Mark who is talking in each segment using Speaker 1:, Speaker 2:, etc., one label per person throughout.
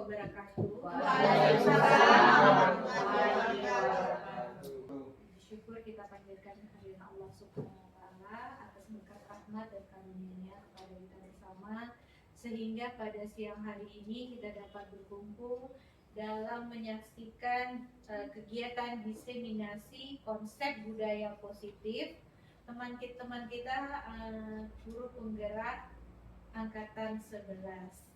Speaker 1: wabarakatuh.
Speaker 2: Waalaikumsalam warahmatullahi wabarakatuh.
Speaker 1: Syukur kita panjatkan kehadiran Allah Subhanahu wa taala atas berkat rahmat dan karunia-Nya kepada kita bersama, sehingga pada siang hari ini kita dapat berkumpul dalam menyaksikan kegiatan diseminasi konsep budaya positif teman-teman kita guru penggerak angkatan 11.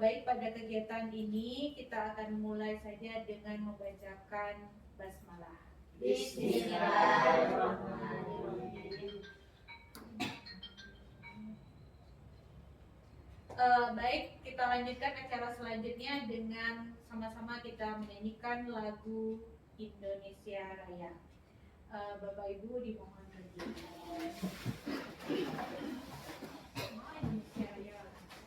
Speaker 1: Baik, pada kegiatan ini kita akan mulai saja dengan membacakan basmalah.
Speaker 2: Bismillahirrahmanirrahim.
Speaker 1: Baik, kita lanjutkan acara selanjutnya dengan sama-sama kita menyanyikan lagu Indonesia Raya. Bapak Ibu dimohon berdiri. Indonesia Raya.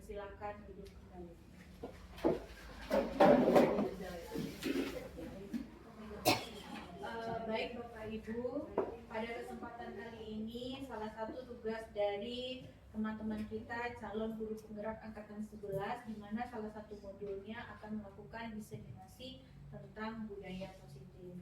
Speaker 1: Silakan duduk kembali. Baik Bapak Ibu, pada kesempatan kali ini salah satu tugas dari teman-teman kita calon guru penggerak angkatan 11, di mana salah satu modulnya akan melakukan diseminasi tentang budaya positif.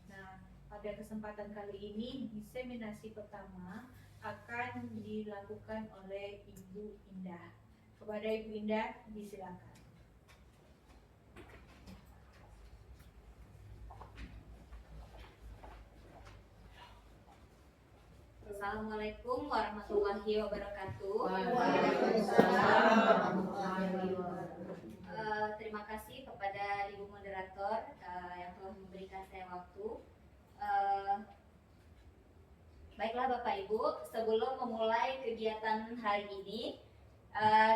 Speaker 1: Nah, pada kesempatan kali ini diseminasi pertama akan dilakukan oleh Ibu Indah. Kepada Ibu Indah, disilakan.
Speaker 3: Assalamualaikum warahmatullahi wabarakatuh.
Speaker 2: Waalaikumsalam warahmatullahi wabarakatuh.
Speaker 3: Terima kasih kepada Ibu Moderator yang telah memberikan saya waktu. Baiklah Bapak Ibu, sebelum memulai kegiatan hari ini,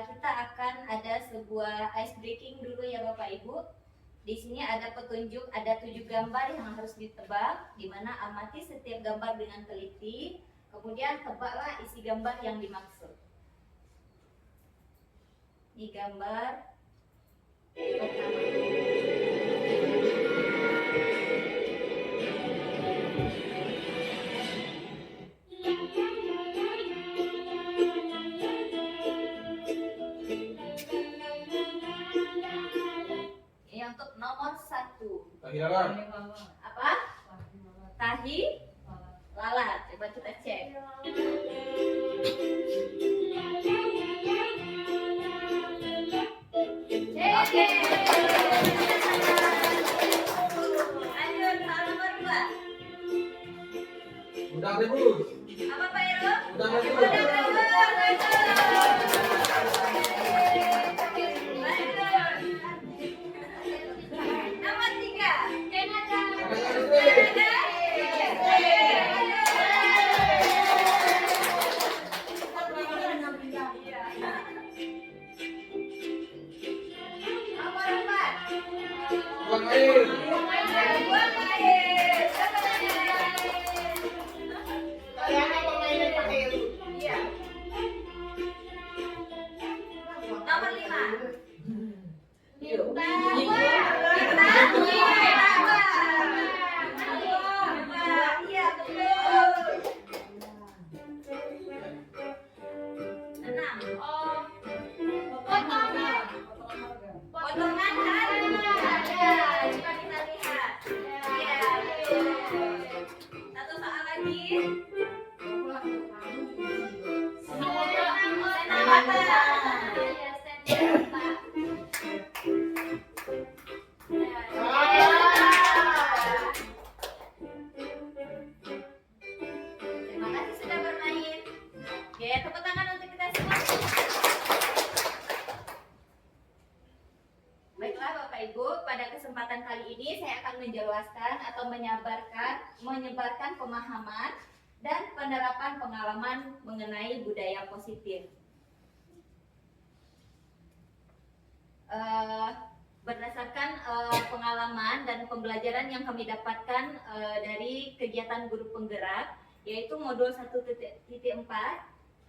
Speaker 3: kita akan ada sebuah ice breaking dulu ya Bapak Ibu. Di sini ada petunjuk, ada 7 gambar yang harus ditebak, di mana amati setiap gambar dengan teliti, kemudian tebaklah isi gambar yang dimaksud. Ini gambar pertama. Untuk nomor 1. Apa? Tahi lalat. Coba kita cek. Oke. Lanjut nomor 2.
Speaker 4: Udang rebus.
Speaker 3: Apa Pak Heru?
Speaker 4: Udang rebus.
Speaker 3: Udang rebus. Nomor 3.
Speaker 4: Udang rebus.
Speaker 2: air.
Speaker 3: Buang air.
Speaker 2: Kayaknya pemainnya pakai itu.
Speaker 3: Iya. Nomor 5. Iya, betul. 6. Potongan harga. Coba kita lihat. Iya, betul. Satu soal lagi. Terima kasih sudah bermain. Oke, tepuk tangan untuk kita semua. Baiklah Bapak Ibu, pada kesempatan kali ini saya akan menjelaskan atau menyebarkan pemahaman dan penerapan pengalaman mengenai budaya positif. Berdasarkan pengalaman dan pembelajaran yang kami dapatkan dari kegiatan guru penggerak, yaitu modul 1.4,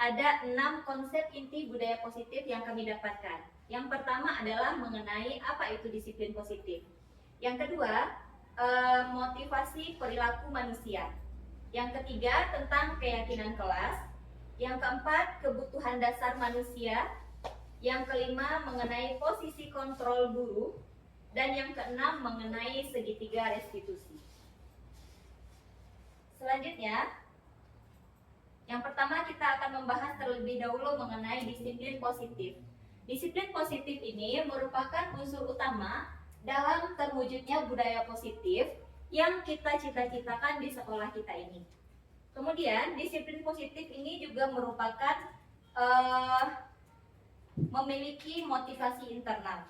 Speaker 3: ada 6 konsep inti budaya positif yang kami dapatkan. Yang pertama adalah mengenai apa itu disiplin positif. Yang kedua, motivasi perilaku manusia. Yang ketiga, tentang keyakinan kelas. Yang keempat, kebutuhan dasar manusia. Yang kelima, mengenai posisi kontrol guru. Dan yang keenam, mengenai segitiga restitusi. Selanjutnya, yang pertama kita akan membahas terlebih dahulu mengenai disiplin positif. Disiplin positif ini merupakan unsur utama dalam terwujudnya budaya positif yang kita cita-citakan di sekolah kita ini. Kemudian, disiplin positif ini juga merupakan memiliki motivasi internal.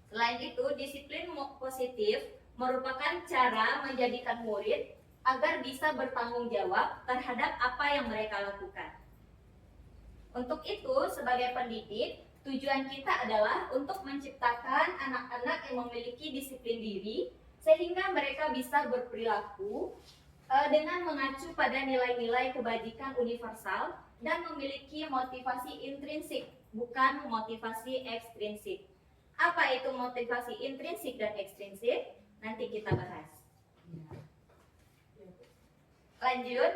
Speaker 3: Selain itu, disiplin positif merupakan cara menjadikan murid agar bisa bertanggung jawab terhadap apa yang mereka lakukan. Untuk itu, sebagai pendidik, tujuan kita adalah untuk menciptakan anak-anak yang memiliki disiplin diri sehingga mereka bisa berperilaku dengan mengacu pada nilai-nilai kebajikan universal dan memiliki motivasi intrinsik, bukan motivasi ekstrinsik. Apa itu motivasi intrinsik dan ekstrinsik? Nanti kita bahas. Lanjut.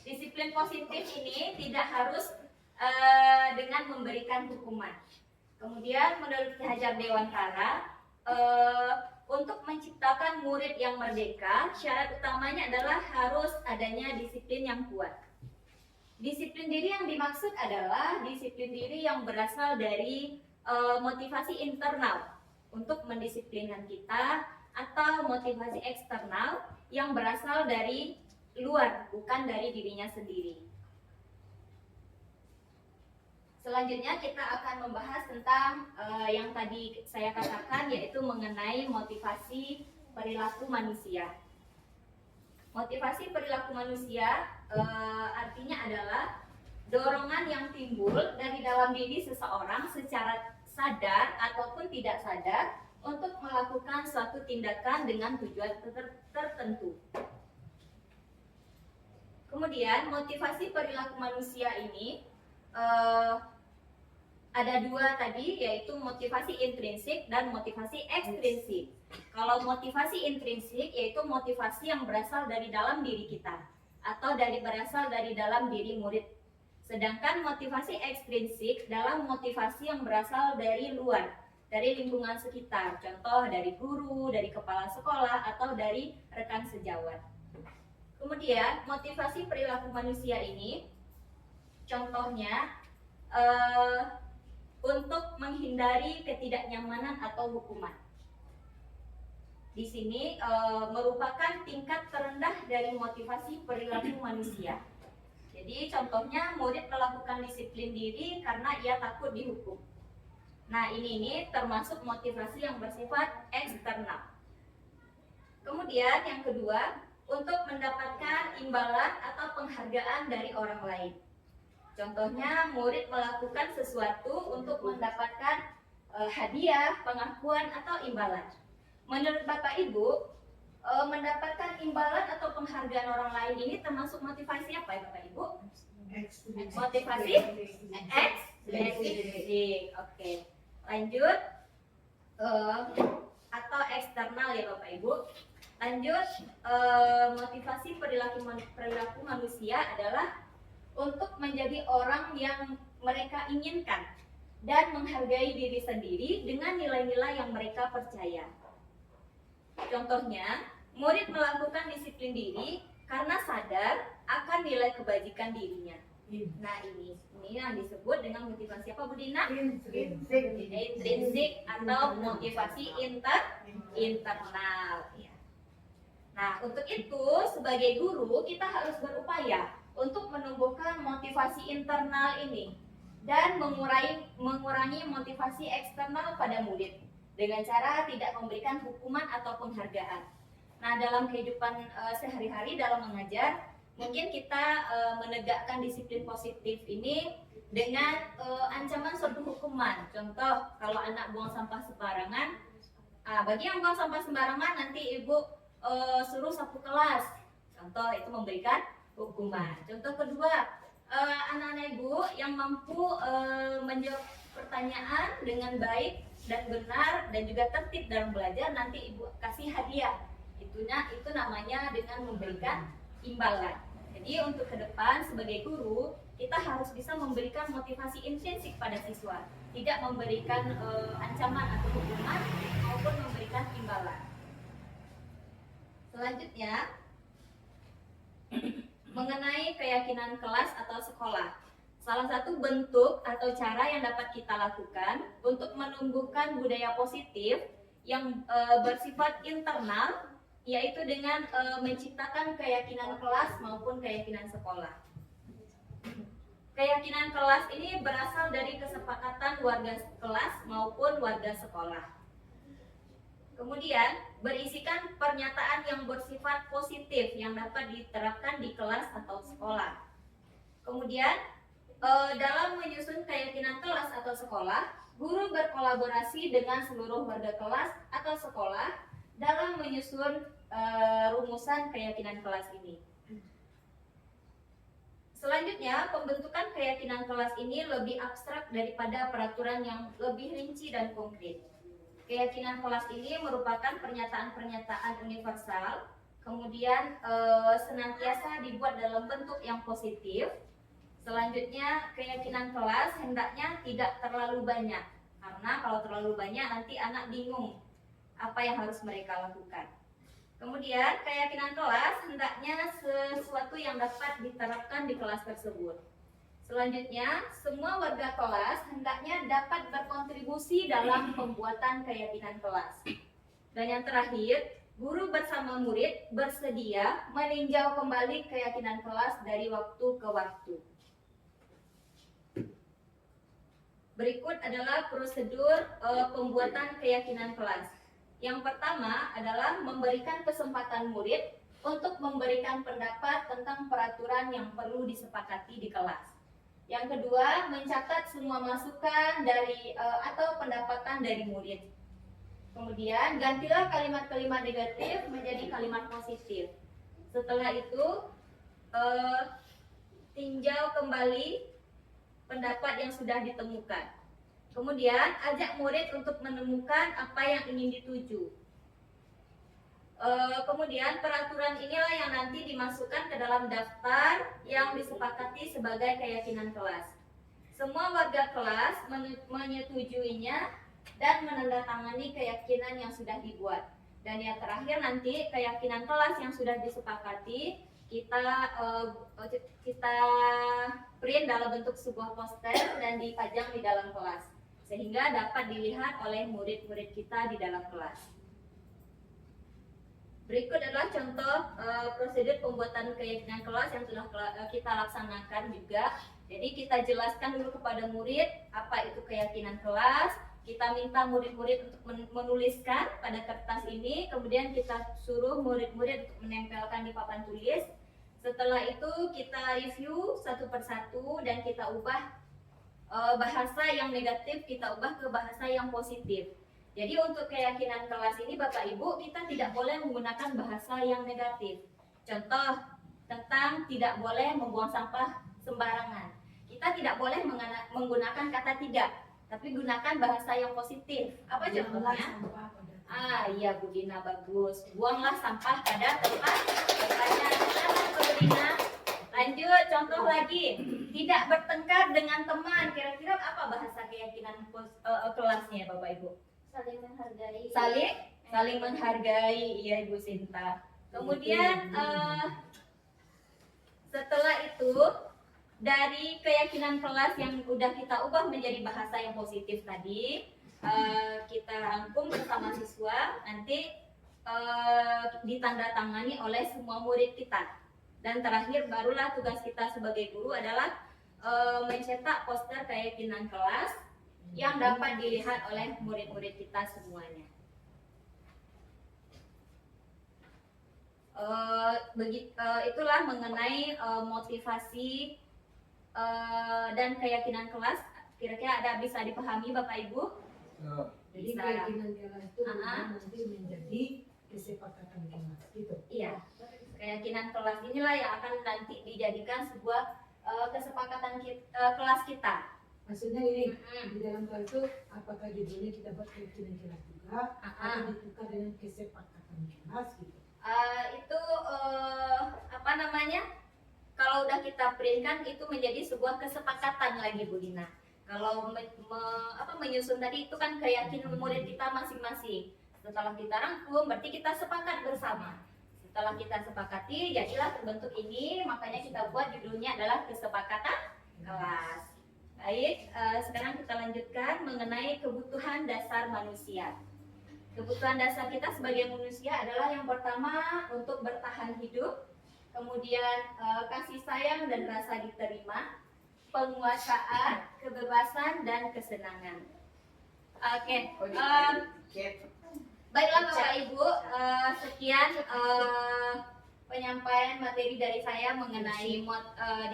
Speaker 3: Disiplin positif ini tidak harus dengan memberikan hukuman. Kemudian menurut Ki Hajar Dewantara, untuk menciptakan murid yang merdeka, syarat utamanya adalah harus adanya disiplin yang kuat. Disiplin diri yang dimaksud adalah disiplin diri yang berasal dari motivasi internal untuk mendisiplinkan kita, atau motivasi eksternal yang berasal dari luar, bukan dari dirinya sendiri. Selanjutnya kita akan membahas tentang yang tadi saya katakan, yaitu mengenai motivasi perilaku manusia. Motivasi perilaku manusia artinya adalah dorongan yang timbul dari dalam diri seseorang secara sadar ataupun tidak sadar untuk melakukan suatu tindakan dengan tujuan tertentu. Kemudian motivasi perilaku manusia ini ada dua tadi, yaitu motivasi intrinsik dan motivasi ekstrinsik. Kalau motivasi intrinsik yaitu motivasi yang berasal dari dalam diri kita atau berasal dari dalam diri murid. Sedangkan motivasi ekstrinsik dalam motivasi yang berasal dari luar, dari lingkungan sekitar, contoh dari guru, dari kepala sekolah, atau dari rekan sejawat. Kemudian motivasi perilaku manusia ini contohnya untuk menghindari ketidaknyamanan atau hukuman. Di sini merupakan tingkat terendah dari motivasi perilaku manusia. Jadi contohnya murid melakukan disiplin diri karena ia takut dihukum. Nah ini termasuk motivasi yang bersifat eksternal. Kemudian yang kedua, untuk mendapatkan imbalan atau penghargaan dari orang lain. Contohnya murid melakukan sesuatu untuk mendapatkan hadiah, pengakuan, atau imbalan. Menurut Bapak Ibu, mendapatkan imbalan atau penghargaan orang lain ini termasuk motivasi apa ya Bapak Ibu? Motivasi ekstrinsik. Oke. Lanjut, atau eksternal ya Bapak Ibu. Lanjut, motivasi perilaku manusia adalah untuk menjadi orang yang mereka inginkan dan menghargai diri sendiri dengan nilai-nilai yang mereka percaya. Contohnya, murid melakukan disiplin diri karena sadar akan nilai kebajikan dirinya. Nah, ini yang disebut dengan motivasi apa Bu Dina? Intrinsik atau motivasi internal. Ya. Nah, untuk itu sebagai guru kita harus berupaya untuk menumbuhkan motivasi internal ini dan mengurangi motivasi eksternal pada murid dengan cara tidak memberikan hukuman atau penghargaan. Nah, dalam kehidupan sehari-hari dalam mengajar, mungkin kita menegakkan disiplin positif ini dengan ancaman suatu hukuman. Contoh, kalau anak buang sampah sembarangan, bagi yang buang sampah sembarangan nanti ibu suruh sapu kelas. Contoh, itu memberikan hukuman. Contoh kedua, anak-anak ibu yang mampu menjawab pertanyaan dengan baik dan benar dan juga tertib dalam belajar, nanti ibu kasih hadiah. Itu namanya dengan memberikan imbalan. Jadi untuk ke depan sebagai guru kita harus bisa memberikan motivasi intrinsik pada siswa, tidak memberikan ancaman atau hukuman maupun memberikan imbalan. Selanjutnya mengenai keyakinan kelas atau sekolah. Salah satu bentuk atau cara yang dapat kita lakukan untuk menumbuhkan budaya positif yang bersifat internal yaitu dengan menciptakan keyakinan kelas maupun keyakinan sekolah. Keyakinan kelas ini berasal dari kesepakatan warga kelas maupun warga sekolah. Kemudian berisikan pernyataan yang bersifat positif yang dapat diterapkan di kelas atau sekolah. Kemudian dalam menyusun keyakinan kelas atau sekolah, guru berkolaborasi dengan seluruh warga kelas atau sekolah dalam menyusun rumusan keyakinan kelas ini. Selanjutnya, pembentukan keyakinan kelas ini lebih abstrak daripada peraturan yang lebih rinci dan konkret. Keyakinan kelas ini merupakan pernyataan-pernyataan universal, kemudian senantiasa dibuat dalam bentuk yang positif. Selanjutnya, keyakinan kelas hendaknya tidak terlalu banyak, karena kalau terlalu banyak nanti anak bingung apa yang harus mereka lakukan. Kemudian, keyakinan kelas hendaknya sesuatu yang dapat diterapkan di kelas tersebut. Selanjutnya, semua warga kelas hendaknya dapat berkontribusi dalam pembuatan keyakinan kelas. Dan yang terakhir, guru bersama murid bersedia meninjau kembali keyakinan kelas dari waktu ke waktu. Berikut adalah prosedur pembuatan keyakinan kelas. Yang pertama adalah memberikan kesempatan murid untuk memberikan pendapat tentang peraturan yang perlu disepakati di kelas. Yang kedua, mencatat semua masukan dari atau pendapatan dari murid. Kemudian, gantilah kalimat-kalimat negatif menjadi kalimat positif. Setelah itu, tinjau kembali pendapat yang sudah ditemukan. Kemudian, ajak murid untuk menemukan apa yang ingin dituju. Kemudian, peraturan inilah yang nanti dimasukkan ke dalam daftar yang disepakati sebagai keyakinan kelas. Semua warga kelas menyetujuinya dan menandatangani keyakinan yang sudah dibuat. Dan yang terakhir nanti keyakinan kelas yang sudah disepakati kita print dalam bentuk sebuah poster dan dipajang di dalam kelas, sehingga dapat dilihat oleh murid-murid kita di dalam kelas. Berikut adalah contoh prosedur pembuatan keyakinan kelas yang sudah kita laksanakan juga. Jadi kita jelaskan dulu kepada murid apa itu keyakinan kelas. Kita minta murid-murid untuk menuliskan pada kertas ini. Kemudian kita suruh murid-murid untuk menempelkan di papan tulis. Setelah itu kita review satu persatu dan kita ubah bahasa yang negatif kita ubah ke bahasa yang positif. Jadi untuk keyakinan kelas ini Bapak Ibu, kita tidak boleh menggunakan bahasa yang negatif. Contoh tentang tidak boleh membuang sampah sembarangan. Kita tidak boleh menggunakan kata tidak, tapi gunakan bahasa yang positif. Apa contohnya? Iya Bu Dina, bagus. Buanglah sampah pada tempatnya. Selamat Bu Dina. Lanjut, contoh lagi. Tidak bertengkar dengan teman. Kira-kira apa bahasa keyakinan kelasnya Bapak Ibu?
Speaker 4: Saling menghargai.
Speaker 3: Saling menghargai. Iya Ibu Sinta. Kemudian setelah itu dari keyakinan kelas yang udah kita ubah menjadi bahasa yang positif tadi, kita rangkum bersama siswa, nanti ditandatangani oleh semua murid kita. Dan terakhir barulah tugas kita sebagai guru adalah mencetak poster keyakinan kelas yang dapat dilihat oleh murid-murid kita semuanya. Itulah mengenai motivasi dan keyakinan kelas. Kira-kira ada bisa dipahami Bapak Ibu?
Speaker 5: Jadi keyakinan kelas itu nanti menjadi kesepakatan kelas gitu.
Speaker 3: Iya. Keyakinan kelas inilah yang akan nanti dijadikan sebuah kesepakatan kelas kita.
Speaker 5: Maksudnya ini di dalam kelas itu apakah judulnya kita buat keyakinan kelas juga atau ditukar dengan kesepakatan kelas gitu.
Speaker 3: Itu apa namanya? Kalau udah kita printkan itu menjadi sebuah kesepakatan lagi Bu Dina. Kalau menyusun tadi itu kan keyakinan murid kita masing-masing. Setelah kita rangkum berarti kita sepakat bersama. Setelah kita sepakati jadilah terbentuk ini, makanya kita buat judulnya adalah kesepakatan kelas. Baik, sekarang kita lanjutkan mengenai kebutuhan dasar manusia. Kebutuhan dasar kita sebagai manusia adalah yang pertama untuk bertahan hidup, kemudian kasih sayang dan rasa diterima, penguasaan, kebebasan, dan kesenangan. Oke, baiklah Bapak Ibu, sekian penyampaian materi dari saya mengenai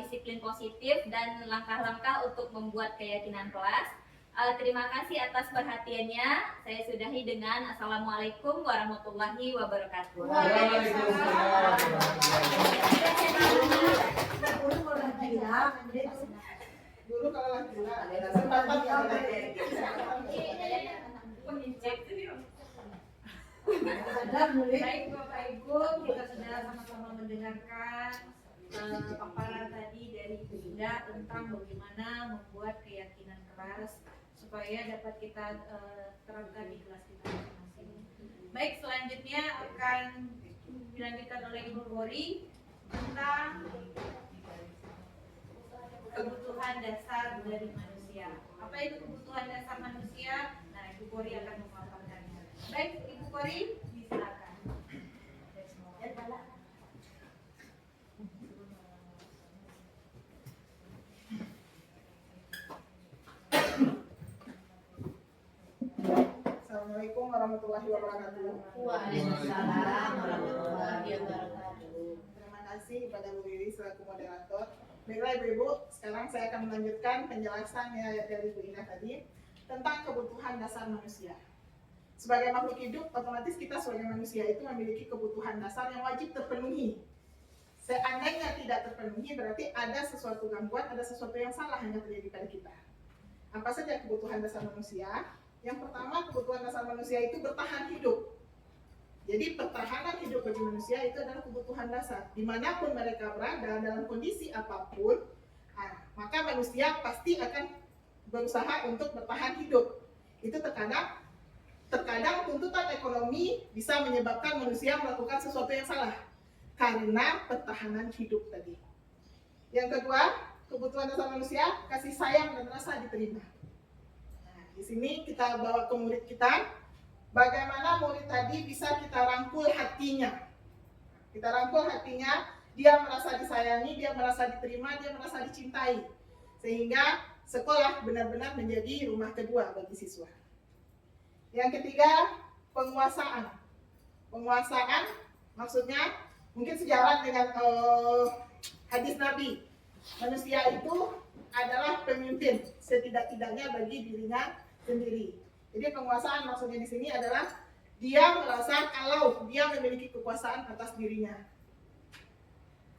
Speaker 3: disiplin positif dan langkah-langkah untuk membuat keyakinan kelas. Terima kasih atas perhatiannya. Saya sudahi dengan Assalamualaikum warahmatullahi wabarakatuh.
Speaker 2: Dulu kalau lagi kesempatan
Speaker 1: Baik Bapak Ibu, kita sudah sama-sama mendengarkan paparan tadi dari Ibu Indah tentang bagaimana membuat keyakinan kelas supaya dapat kita terapkan di kelas kita masing-masing. Baik, selanjutnya akan dilanjutkan oleh Ibu Kori tentang kebutuhan dasar dari manusia. Apa itu kebutuhan dasar manusia? Nah, Ibu Kori akan memaparkannya. Baik, Ibu Kori, silakan.
Speaker 2: Assalamualaikum warahmatullahi wabarakatuh.
Speaker 4: Waalaikumsalam warahmatullahi wabarakatuh.
Speaker 2: Terima kasih kepada Bu Riri selaku moderator. Baiklah Ibu-Ibu, sekarang saya akan melanjutkan penjelasan dari Bu Indah tadi tentang kebutuhan dasar manusia. Sebagai makhluk hidup, otomatis kita sebagai manusia itu memiliki kebutuhan dasar yang wajib terpenuhi. Seandainya tidak terpenuhi, berarti ada sesuatu gangguan, ada sesuatu yang salah yang terjadi pada kita. Apa saja kebutuhan dasar manusia? Yang pertama, kebutuhan dasar manusia itu bertahan hidup. Jadi pertahanan hidup bagi manusia itu adalah kebutuhan dasar. Dimanapun mereka berada, dalam kondisi apapun, maka manusia pasti akan berusaha untuk bertahan hidup. Itu terkadang tuntutan ekonomi bisa menyebabkan manusia melakukan sesuatu yang salah karena pertahanan hidup tadi. Yang kedua, kebutuhan dasar manusia, kasih sayang dan rasa diterima. Nah, di sini kita bawa ke murid kita, bagaimana murid tadi bisa kita rangkul hatinya. Kita rangkul hatinya, dia merasa disayangi, dia merasa diterima, dia merasa dicintai. Sehingga sekolah benar-benar menjadi rumah kedua bagi siswa. Yang ketiga, penguasaan. Penguasaan maksudnya mungkin sejalan dengan hadis Nabi. Manusia itu adalah pemimpin setidak-tidaknya bagi dirinya sendiri. Jadi penguasaan maksudnya di sini adalah dia merasa kalau dia memiliki kekuasaan atas dirinya.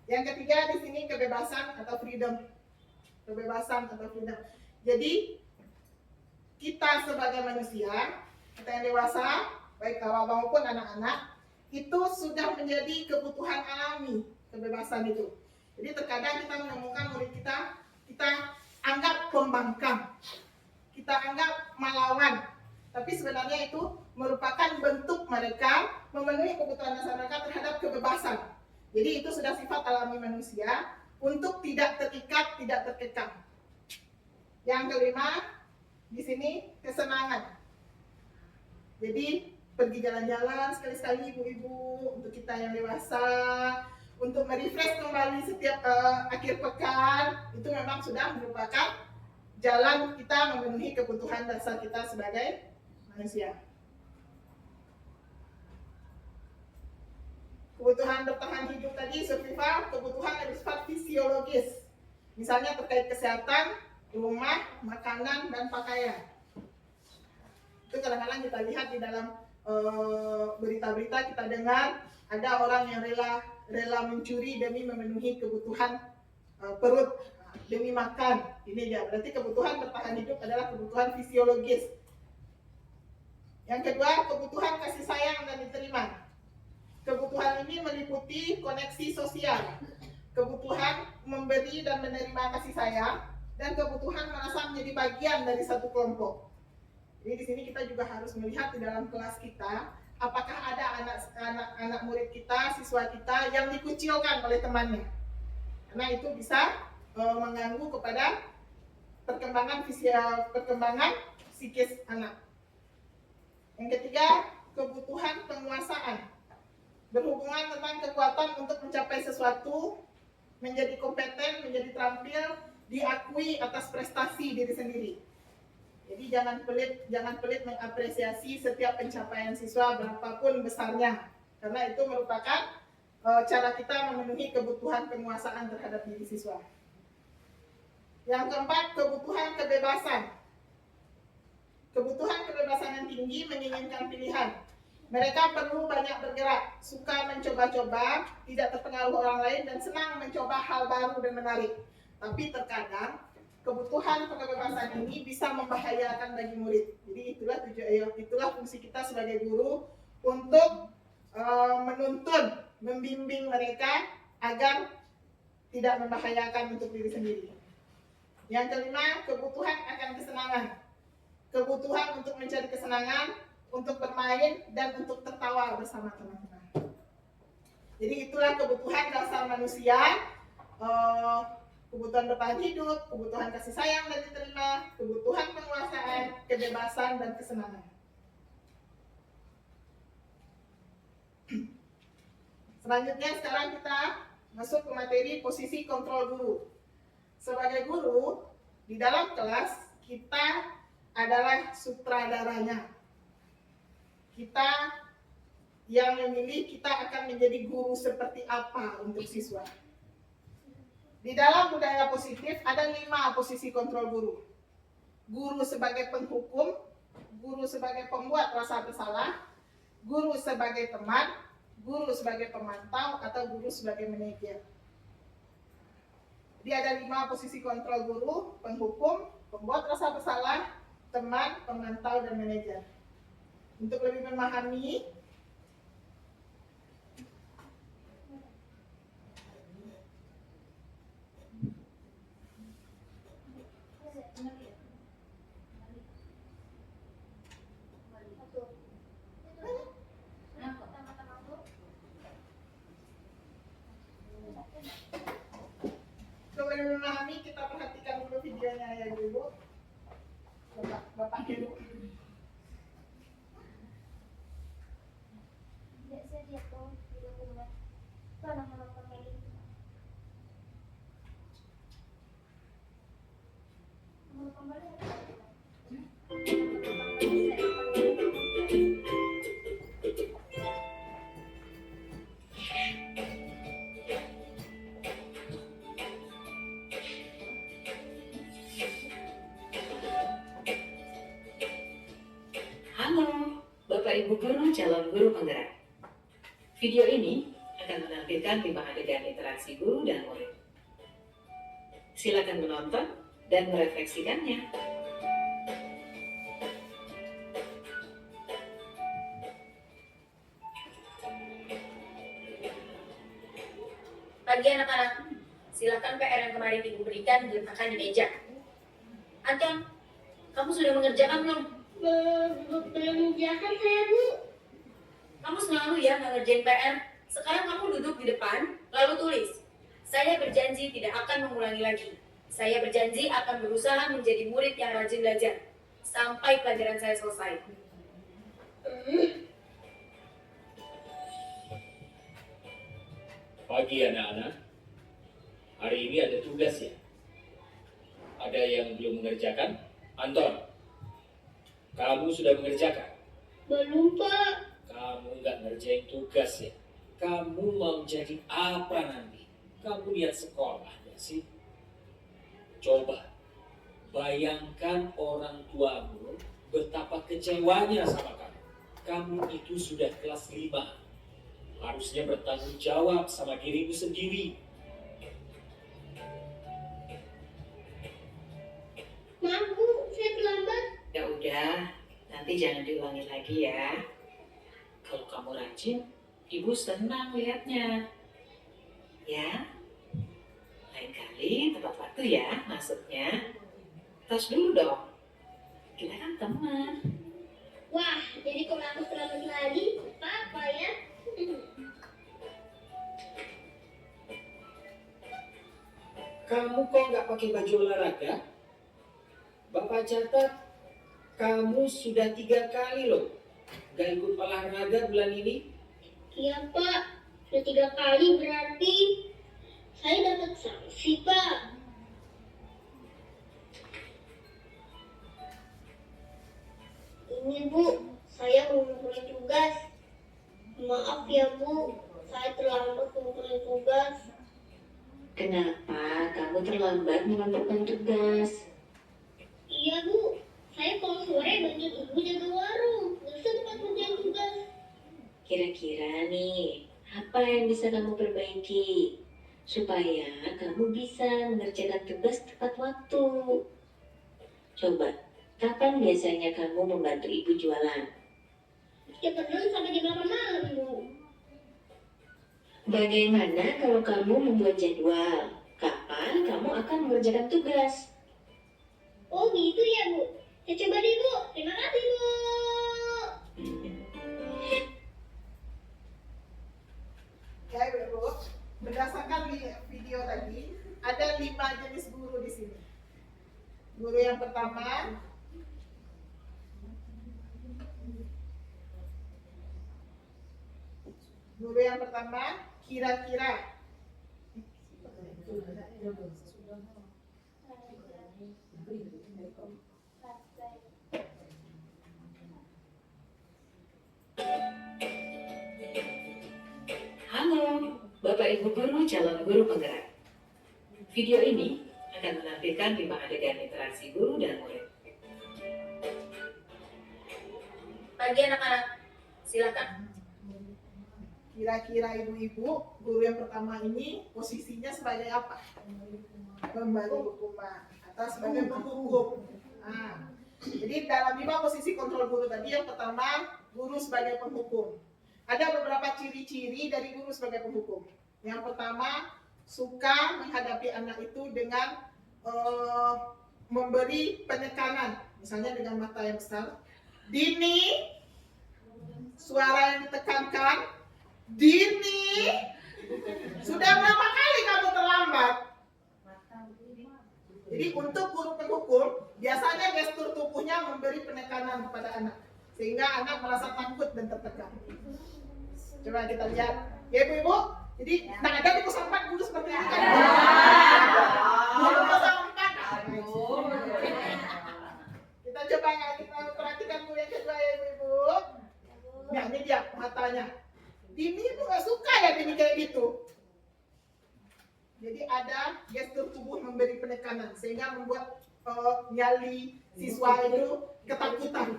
Speaker 2: Yang ketiga di sini kebebasan atau freedom. Kebebasan atau freedom. Jadi kita sebagai manusia, kita yang dewasa, baik awal maupun anak-anak, itu sudah menjadi kebutuhan alami kebebasan itu. Jadi terkadang kita menemukan murid kita anggap pembangkang, kita anggap melawan, tapi sebenarnya itu merupakan bentuk mereka memenuhi kebutuhan dasar mereka terhadap kebebasan. Jadi itu sudah sifat alami manusia untuk tidak terikat, tidak terkekang. Yang kelima, di sini kesenangan. Jadi pergi jalan-jalan sekali-sekali ibu-ibu, untuk kita yang dewasa, untuk merefresh kembali setiap akhir pekan, itu memang sudah merupakan jalan kita memenuhi kebutuhan dasar kita sebagai manusia. Kebutuhan bertahan hidup tadi, survival, kebutuhan yang bersifat fisiologis. Misalnya terkait kesehatan, rumah, makanan, dan pakaian. Itu kadang-kadang kita lihat di dalam berita-berita, kita dengar ada orang yang rela mencuri demi memenuhi kebutuhan perut, demi makan. Ini dia, berarti kebutuhan bertahan hidup adalah kebutuhan fisiologis. Yang kedua, kebutuhan kasih sayang dan diterima. Kebutuhan ini meliputi koneksi sosial, kebutuhan memberi dan menerima kasih sayang, dan kebutuhan merasa menjadi bagian dari satu kelompok. Jadi di sini kita juga harus melihat di dalam kelas kita, apakah ada anak murid kita, siswa kita yang dikucilkan oleh temannya. Karena itu bisa mengganggu kepada perkembangan psikis anak. Yang ketiga, kebutuhan penguasaan. Berhubungan tentang kekuatan untuk mencapai sesuatu, menjadi kompeten, menjadi terampil, diakui atas prestasi diri sendiri. Jadi jangan pelit mengapresiasi setiap pencapaian siswa berapapun besarnya, karena itu merupakan cara kita memenuhi kebutuhan penguasaan terhadap diri siswa. Yang keempat, kebutuhan kebebasan. Kebutuhan kebebasan yang tinggi menginginkan pilihan. Mereka perlu banyak bergerak, suka mencoba-coba, tidak terpengaruh orang lain, dan senang mencoba hal baru dan menarik. Tapi terkadang kebutuhan kebebasan ini bisa membahayakan bagi murid. Jadi itulah fungsi kita sebagai guru untuk menuntun, membimbing mereka agar tidak membahayakan untuk diri sendiri. Yang kelima, kebutuhan akan kesenangan. Kebutuhan untuk mencari kesenangan, untuk bermain, dan untuk tertawa bersama teman-teman. Jadi itulah kebutuhan dasar manusia. Kebutuhan bertahan hidup, kebutuhan kasih sayang dan diterima, kebutuhan penguasaan, kebebasan, dan kesenangan. Selanjutnya sekarang kita masuk ke materi posisi kontrol guru. Sebagai guru, di dalam kelas kita adalah sutradaranya. Kita yang memilih kita akan menjadi guru seperti apa untuk siswa. Di dalam budaya positif ada 5 posisi kontrol guru. Guru sebagai penghukum, guru sebagai pembuat rasa bersalah, guru sebagai teman, guru sebagai pemantau, atau guru sebagai manajer. Jadi ada 5 posisi kontrol guru: penghukum, pembuat rasa bersalah, teman, pemantau, dan manajer. Untuk lebih memahami, kita perhatikan dulu videonya ya Ibu. Bapak Ibu.
Speaker 4: Saya lihat tuh video kedua. Nama kembali. Nama kembali.
Speaker 6: Ibu Guru calon guru penggerak. Video ini akan menampilkan 5 adegan interaksi guru dan murid. Silakan menonton dan merefleksikannya.
Speaker 7: Pagi anak-anak, silakan PR yang kemarin ibu berikan diletakkan di meja. Anton, kamu sudah mengerjakan belum?
Speaker 4: Belum mengerjakan saya, Bu.
Speaker 7: Kamu selalu ya nggak ngerjain PR. Sekarang kamu duduk di depan, lalu tulis. Saya berjanji tidak akan mengulangi lagi. Saya berjanji akan berusaha menjadi murid yang rajin belajar sampai pelajaran saya selesai.
Speaker 8: Pagi anak-anak, hari ini ada tugas ya? Ada yang belum mengerjakan? Anton, kamu sudah mengerjakan?
Speaker 4: Belum, Pak.
Speaker 8: Kamu nggak ngerjain tugas ya? Kamu mau jadi apa nanti? Kamu lihat sekolah ya sih? Coba, bayangkan orang tuamu betapa kecewanya sama kamu. Kamu itu sudah kelas 5. Harusnya bertanggung jawab sama dirimu sendiri.
Speaker 4: Maaf, Bu. Saya terlambat.
Speaker 6: Ya udah, nanti jangan diulangi lagi ya. Kalau kamu rajin, ibu senang lihatnya. Ya, lain kali tepat waktu ya masuknya. Tos dulu dong. Kita kan teman.
Speaker 4: Wah, jadi kalau aku terlambat lagi, apa ya?
Speaker 8: Kamu kok nggak pakai baju olahraga? Bapak catat, kamu sudah 3 kali loh nggak ikut olahraga bulan ini.
Speaker 4: Iya, Pak. Sudah 3 kali berarti saya dapat sanksi, Pak. Ini, Bu. Saya mau ngumpulin tugas. Maaf ya, Bu. Saya terlambat ngumpulin tugas.
Speaker 6: Kenapa kamu terlambat mengumpulkan tugas?
Speaker 4: Iya, Bu. Saya kalau sore bantuin ibu jaga warung. Nggak sempat ngerjain tugas.
Speaker 6: Kira-kira nih, apa yang bisa kamu perbaiki supaya kamu bisa mengerjakan tugas tepat waktu? Coba, kapan biasanya kamu membantu ibu jualan?
Speaker 4: Setiap perjalanan sampai jam 8 malam, Bu.
Speaker 6: Bagaimana kalau kamu membuat jadwal? Kapan kamu akan mengerjakan tugas?
Speaker 4: Oh gitu ya, Bu. Saya coba deh, Bu. Terima kasih, Bu.
Speaker 2: Ya Ibu, berdasarkan video tadi, ada 5 jenis guru di sini. Guru yang pertama, kira-kira.
Speaker 6: Halo, Bapak Ibu Guru calon guru penggerak. Video ini akan menampilkan 5 adegan interaksi guru dan murid.
Speaker 7: Pagi anak-anak, silakan.
Speaker 2: Kira-kira ibu-ibu, guru yang pertama ini posisinya sebagai apa? Pemberi hukuman atau sebagai penghukum. Nah, jadi dalam 5 posisi kontrol guru tadi, yang pertama guru sebagai penghukum. Ada beberapa ciri-ciri dari guru sebagai penghukum. Yang pertama, suka menghadapi anak itu dengan memberi penekanan, misalnya dengan mata yang besar. Dini, suara yang ditekankan. Dini, sudah berapa kali kamu terlambat? Jadi untuk guru penghukum, biasanya gestur tubuhnya memberi penekanan kepada anak, sehingga anak merasa takut dan tertekan. Coba kita lihat, ya ibu-ibu. Jadi, nah ada di 04 guru seperti ini kan? Guru 04. Kita coba kita perhatikan guru yang kedua ya ibu-ibu. Nah ini dia matanya. Dini itu gak suka ya Dini kayak gitu. Jadi ada gestur tubuh memberi penekanan sehingga membuat nyali siswa itu ketakutan.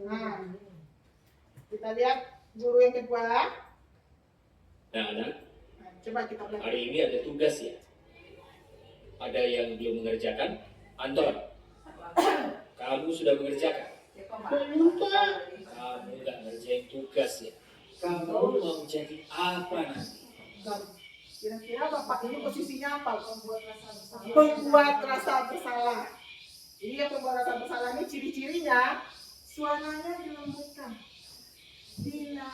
Speaker 2: Nah, Kita lihat guru yang kedua.
Speaker 8: Nah, anak,
Speaker 2: Nah, coba kita lihat.
Speaker 8: hari ini ada tugas ya. Ada yang belum mengerjakan? Anton, kamu sudah mengerjakan?
Speaker 4: Belum, Pak.
Speaker 8: Kamu nggak ngerjain tugas ya? Kamu mau jadi apa nanti?
Speaker 2: Kira-kira Bapak ini posisinya apa? Pembuat rasa bersalah. Jadi yang pembuat rasa bersalah ini ciri-cirinya suaranya dilembutkan. Dina,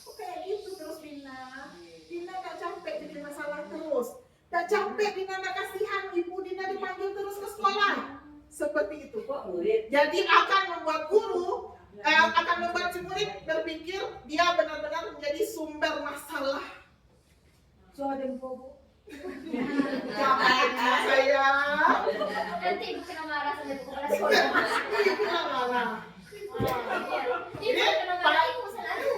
Speaker 2: kok kayak gitu terus Dina? Dina gak capek bikin masalah terus. Gak capek Dina, gak kasihan ibu Dina dipanggil terus ke sekolah. Seperti itu. Jadi akan membuat guru, akan membuat si murid berpikir dia benar-benar menjadi sumber masalah.
Speaker 5: Soal yang bobo.
Speaker 2: Jangan saya.
Speaker 3: Nanti ibu kena marah sama ibu kepala sekolah.
Speaker 2: Ibu gak marah.
Speaker 3: Ibu kena marah ibu selalu.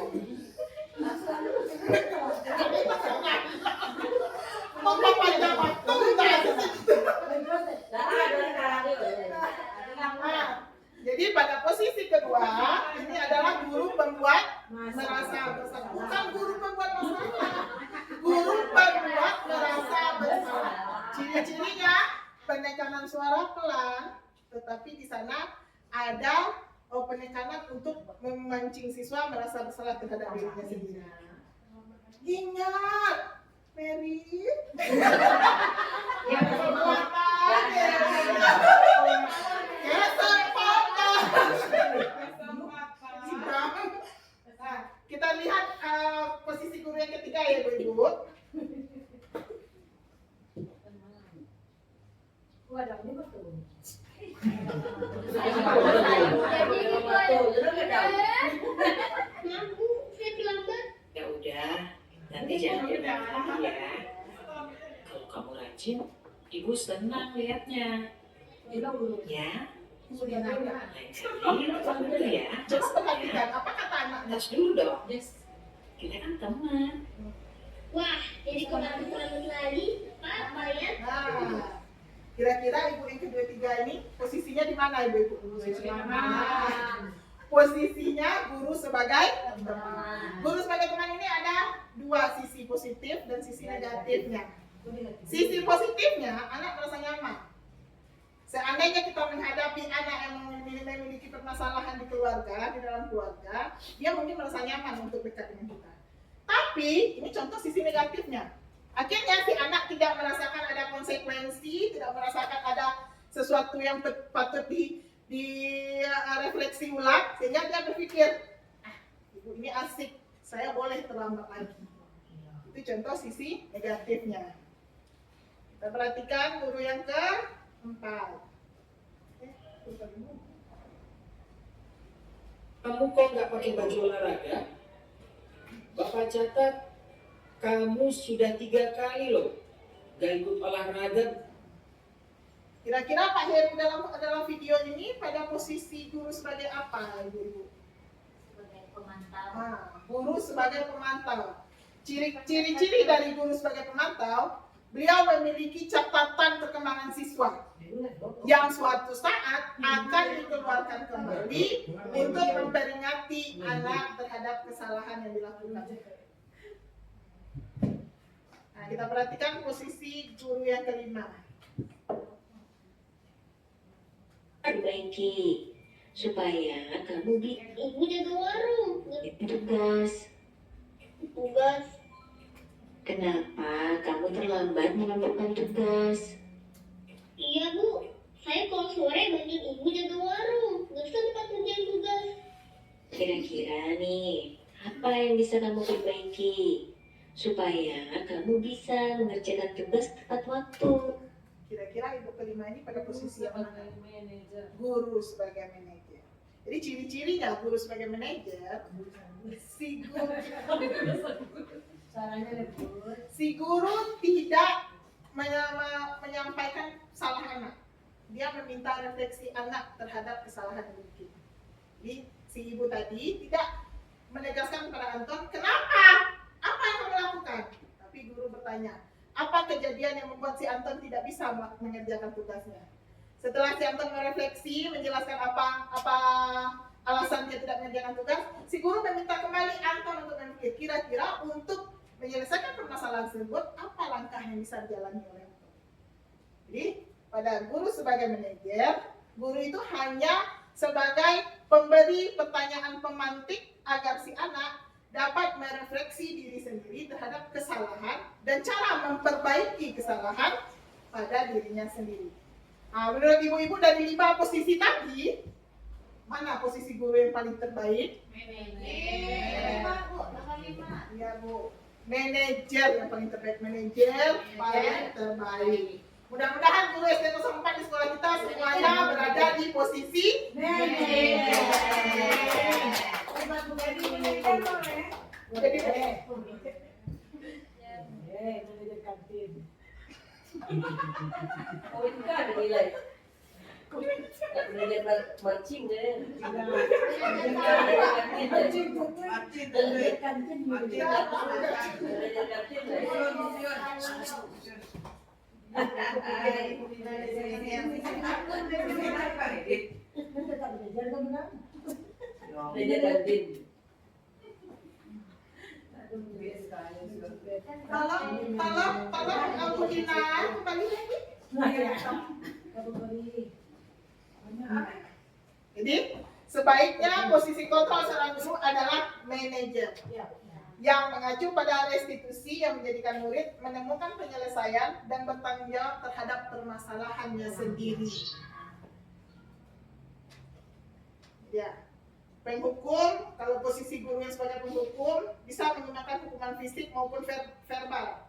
Speaker 2: Mau papa jawab, tuntas. Nah, jadi pada posisi kedua, ini adalah guru pembuat merasa bersalah. Bukan guru pembuat masalah. Guru pembuat merasa bersalah. Ciri-cirinya penekanan suara pelan, tetapi di sana ada penekanan untuk memancing siswa merasa bersalah terhadap dirinya sendiri. Ingat, Mary. Nah, kita lihat posisi guru yang ketiga ya Ibu.
Speaker 5: Wadahnya betul.
Speaker 4: Maaf, Bu. Saya terlambat.
Speaker 6: Ya udah, nanti jangan diulangi lagi ya. Kalau kamu rajin, ibu senang lihatnya. Ya, lain kali telepon dulu ya.
Speaker 2: Coba perhatikan apa kata anaknya.
Speaker 6: Tes dulu dong. Kita kan teman.
Speaker 4: Wah, jadi kurang lagi. Pak, apa ya?
Speaker 2: Nah, kira-kira ibu yang kedua tiga ini posisinya di mana ibu? Posisinya guru sebagai teman. Guru sebagai teman ini ada dua sisi positif dan sisi negatifnya. Sisi positifnya, anak merasa nyaman. Seandainya kita menghadapi anak yang memiliki permasalahan di keluarga, di dalam keluarga, dia mungkin merasa nyaman untuk dekat dengan kita. Tapi, ini contoh sisi negatifnya. Akhirnya si anak tidak merasakan ada konsekuensi, tidak merasakan ada sesuatu yang patut refleksi ulang, sehingga dia berpikir, ibu ini asik, saya boleh terlambat lagi. Itu contoh sisi negatifnya. Kita perhatikan guru yang keempat.
Speaker 8: Kamu kok nggak pakai baju olahraga? Bapak catat, kamu sudah 3 kali loh nggak ikut olahraga.
Speaker 2: Kira-kira Pak Heru dalam video ini pada posisi guru sebagai apa, Ibu?
Speaker 3: Sebagai pemantau.
Speaker 2: Guru sebagai pemantau. Ciri-ciri dari guru sebagai pemantau, beliau memiliki catatan perkembangan siswa yang suatu saat akan dikeluarkan kembali untuk memperingati anak terhadap kesalahan yang dilakukan. Nah, kita perhatikan posisi guru yang kelima.
Speaker 9: Perbaiki supaya kamu
Speaker 4: Ibu jaga warung.
Speaker 9: tugas.
Speaker 4: Tugas.
Speaker 9: Kenapa kamu terlambat mengumpulkan tugas?
Speaker 4: Iya, Bu. Saya kalau sore bantuin Ibu jaga warung. Gak sempat ngerjain tugas.
Speaker 9: Kira-kira nih, apa yang bisa kamu perbaiki supaya kamu bisa mengerjakan tugas tepat waktu?
Speaker 2: Kira-kira ibu kelima ini pada posisi yang mana? Guru sebagai manajer. Jadi ciri-cirinya guru sebagai manajer, si guru tidak menyampaikan salah anak. Dia meminta refleksi anak terhadap kesalahan yang dimiliki. Jadi si ibu tadi tidak menegaskan kepada Anton, kenapa? Apa yang kamu lakukan? Tapi guru bertanya, apa kejadian yang membuat si Anton tidak bisa mengerjakan tugasnya? Setelah si Anton merefleksi, menjelaskan apa alasan dia tidak mengerjakan tugas, si guru meminta kembali Anton untuk memikir kira-kira untuk menyelesaikan permasalahan tersebut apa langkah yang bisa dijalani oleh Anton. Jadi pada guru sebagai manajer, guru itu hanya sebagai pemberi pertanyaan pemantik agar si anak dapat merefleksi diri sendiri terhadap kesalahan dan cara memperbaiki kesalahan pada dirinya sendiri. Nah, menurut ibu-ibu dari 5 posisi tadi, mana posisi guru yang paling terbaik? Iya Bu, manajer yang paling terbaik, manajer paling terbaik. Mudah-mudahan guru SD 04 di sekolah kita semuanya berada di posisi manajer. Jadi
Speaker 5: manajer kantin.
Speaker 10: Oh itu kan ada nilai. Belajar mancing deh.
Speaker 2: Tolong Abu Hina kembali lagi. Jadi sebaiknya posisi kontrol seorang guru adalah manajer yang mengacu pada restitusi yang menjadikan murid menemukan penyelesaian dan bertanggung jawab terhadap permasalahannya sendiri. Ya, penghukum, kalau posisi guru yang sebagai penghukum bisa menggunakan hukuman fisik maupun verbal.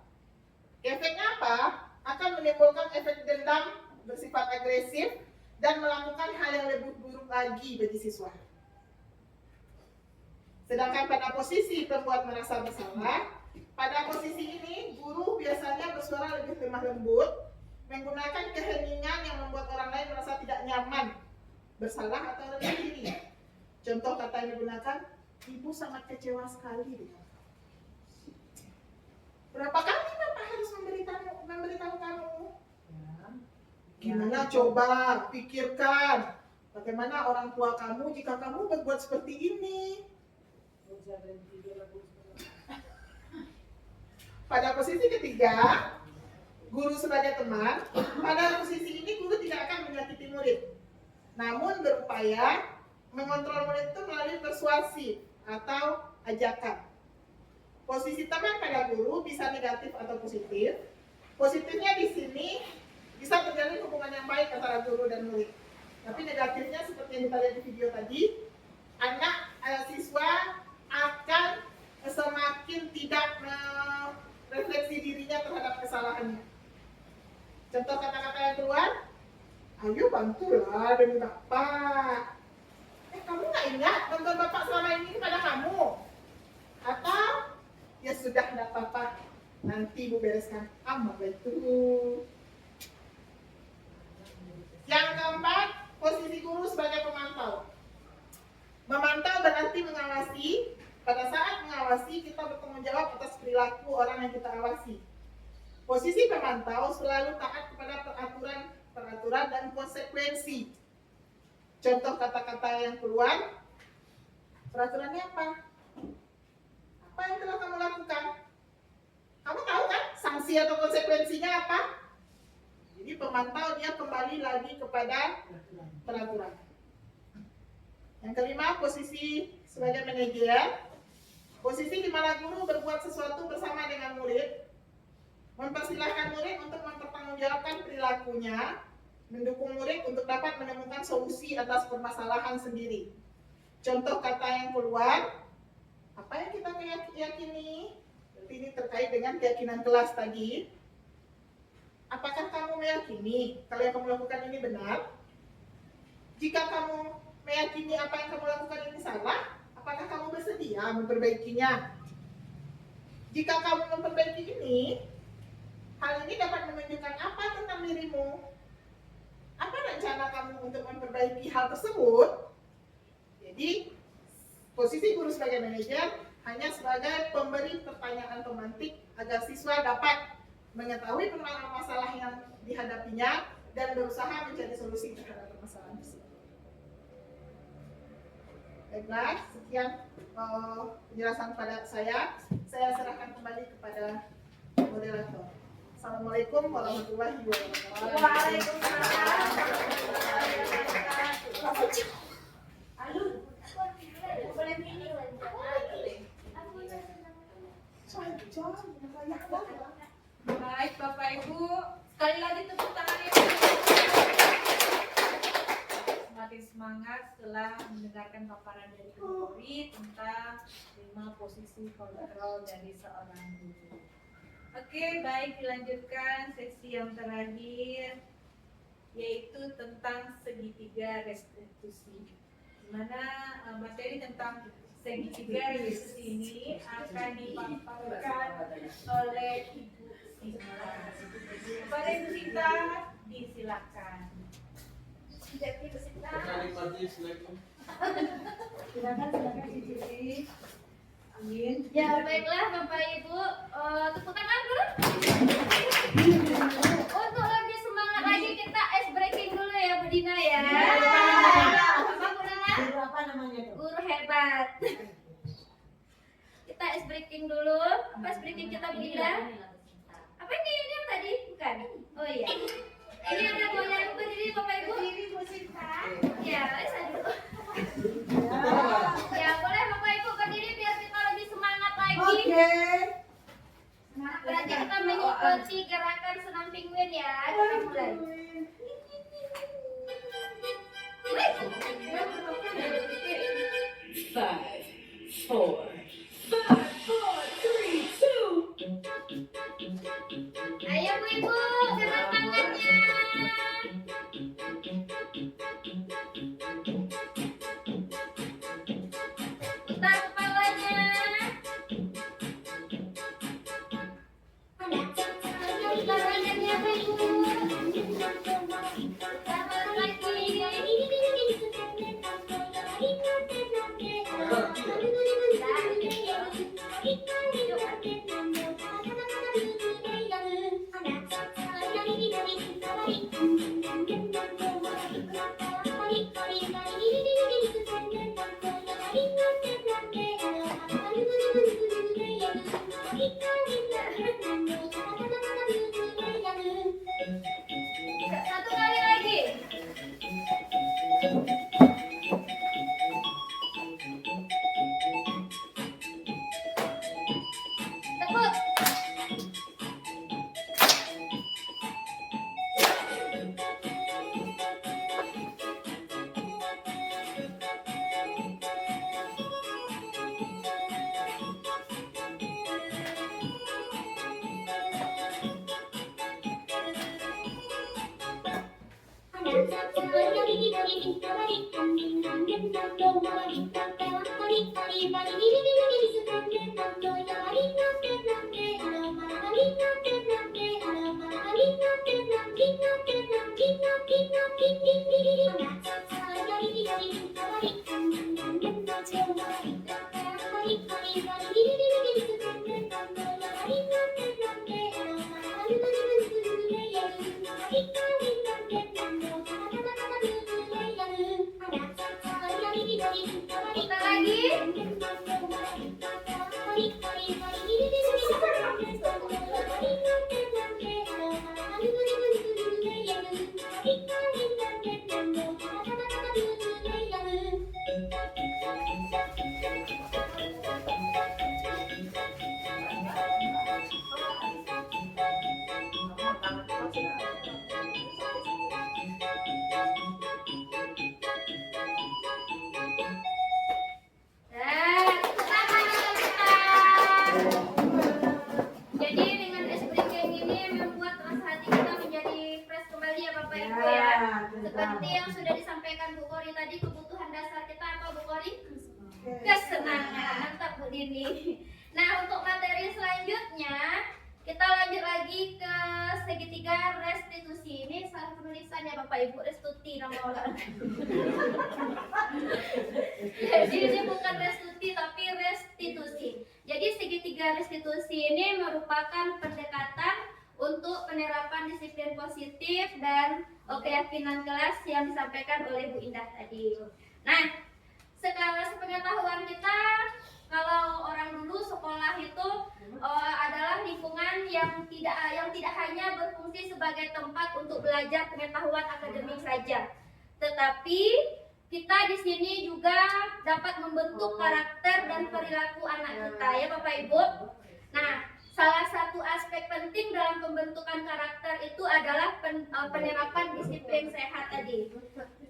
Speaker 2: Efeknya apa? Akan menimbulkan efek dendam bersifat agresif dan melakukan hal yang lebih buruk lagi bagi siswa. Sedangkan pada posisi pembuat merasa bersalah, pada posisi ini guru biasanya bersuara lebih lemah lembut, menggunakan keheningan yang membuat orang lain merasa tidak nyaman, bersalah atau rendah diri. Contoh kata yang digunakan, ibu sangat kecewa sekali. Berapa kali Bapak harus memberitahu kamu? Gimana coba pikirkan bagaimana orang tua kamu jika kamu berbuat seperti ini. Pada posisi ketiga, guru sebagai teman. Pada posisi ini guru tidak akan menyakiti murid, namun berupaya mengontrol murid itu melalui persuasi atau ajakan. Posisi teman pada guru bisa negatif atau positif. Positifnya di sini bisa terjalin hubungan yang baik antara guru dan murid. Tapi negatifnya seperti yang kita lihat di video tadi, siswa akan semakin tidak merefleksi dirinya terhadap kesalahannya. Contoh kata-kata yang keluar, ayo bantulah demi Bapak. Kamu nggak ingat bantuan Bapak selama ini kepada kamu? Atau, ya sudah, enggak apa-apa, nanti Ibu bereskan. Amal itu. Yang keempat, posisi guru sebagai pemantau. Memantau berarti mengawasi. Pada saat mengawasi, kita bertanggung jawab atas perilaku orang yang kita awasi. Posisi pemantau selalu taat kepada peraturan dan konsekuensi. Contoh kata-kata yang keluar, peraturannya apa? Apa yang telah kamu lakukan? Kamu tahu kan sanksi atau konsekuensinya apa? Jadi pemantau dia kembali lagi kepada peraturan. Yang kelima, posisi sebagai manajer. Posisi di mana guru berbuat sesuatu bersama dengan murid, mempersilahkan murid untuk mempertanggungjawabkan perilakunya, mendukung murid untuk dapat menemukan solusi atas permasalahan sendiri. Contoh kata yang keluar, apa yang kita yakini? Berarti ini terkait dengan keyakinan kelas tadi. Apakah kamu meyakini kalau yang kamu lakukan ini benar? Jika kamu meyakini apa yang kamu lakukan ini salah, apakah kamu bersedia memperbaikinya? Jika kamu memperbaiki ini, hal ini dapat menunjukkan apa tentang dirimu? Apa rencana kamu untuk memperbaiki hal tersebut? Jadi, posisi guru sebagai manajer hanya sebagai pemberi pertanyaan pemantik agar siswa dapat mengetahui masalah yang dihadapinya dan berusaha mencari solusi terhadap permasalahan tersebut. Baiklah, sekian penjelasan pada saya. Saya serahkan kembali kepada moderator. Assalamualaikum warahmatullahi wabarakatuh.
Speaker 1: Waalaikumsalam warahmatullahi wabarakatuh. Baik Bapak Ibu, sekali lagi tepuk tangannya. Semakin semangat setelah mendengarkan paparan dari Ibu Kori tentang 5 posisi kontrol dari seorang guru. Oke, baik, dilanjutkan sesi yang terakhir, yaitu tentang segitiga restitusi. Di mana materi tentang segitiga restitusi ini akan dipaparkan oleh Ibu Sinta. Kepada Ibu Sinta, disilakan. Ibu Sinta. Silakan Cici. Amin.
Speaker 3: Ya baiklah Bapak Ibu, tepuk tangan dulu. Untuk lebih semangat lagi kita ice breaking dulu ya Bu Dina ya. Apa Bu Dina?
Speaker 5: Guru apa namanya tuh?
Speaker 3: Guru hebat. Kita ice breaking dulu. Apa ice breaking kita Bu Dina? Apa ini yang tadi? Bukan. Oh iya. Ini ada goyang berdiri Bapak Ibu.
Speaker 1: Berdiri Bu Sinta.
Speaker 3: Ya, saya dulu. Ya boleh Bapak Ibu berdiri biar kita lebih semangat lagi.
Speaker 5: Oke.
Speaker 3: Berarti kita mengikuti gerakan senam penguin ya. Kita mulai.
Speaker 6: Five, four, five, four, three, two.
Speaker 3: Ayo Bu Ibu, gerak tangannya. Putar kepalanya. Putar tangannya Bu Ibu. Putar lagi. Satu kali lagi. Tepuk. Putar lagi. Nah, tepuk tangan untuk kita. Jadi dengan es breaking ini membuat rasa hati kita menjadi fresh kembali ya Bapak Ibu ya. Seperti yang sudah disampaikan Bu Kori tadi, kebutuhan dasar kita apa Bu Kori? Kesenangan. Mantap Bu Dini. Nah untuk materi selanjutnya kita lanjut lagi ke segitiga restitusi. Ini salah penulisan ya Bapak Ibu, restuti nama orang. Jadi ini bukan restuti tapi restitusi. Jadi segitiga restitusi ini merupakan pendekatan untuk penerapan disiplin positif dan keyakinan kelas yang disampaikan oleh Bu Indah tadi. Nah, sepengetahuan kita, kalau orang dulu sekolah itu adalah lingkungan yang tidak hanya berfungsi sebagai tempat untuk belajar pengetahuan akademik saja, tetapi kita di sini juga dapat membentuk karakter dan perilaku anak kita, ya Bapak Ibu. Nah, salah satu aspek penting dalam pembentukan karakter itu adalah penerapan disiplin sehat tadi.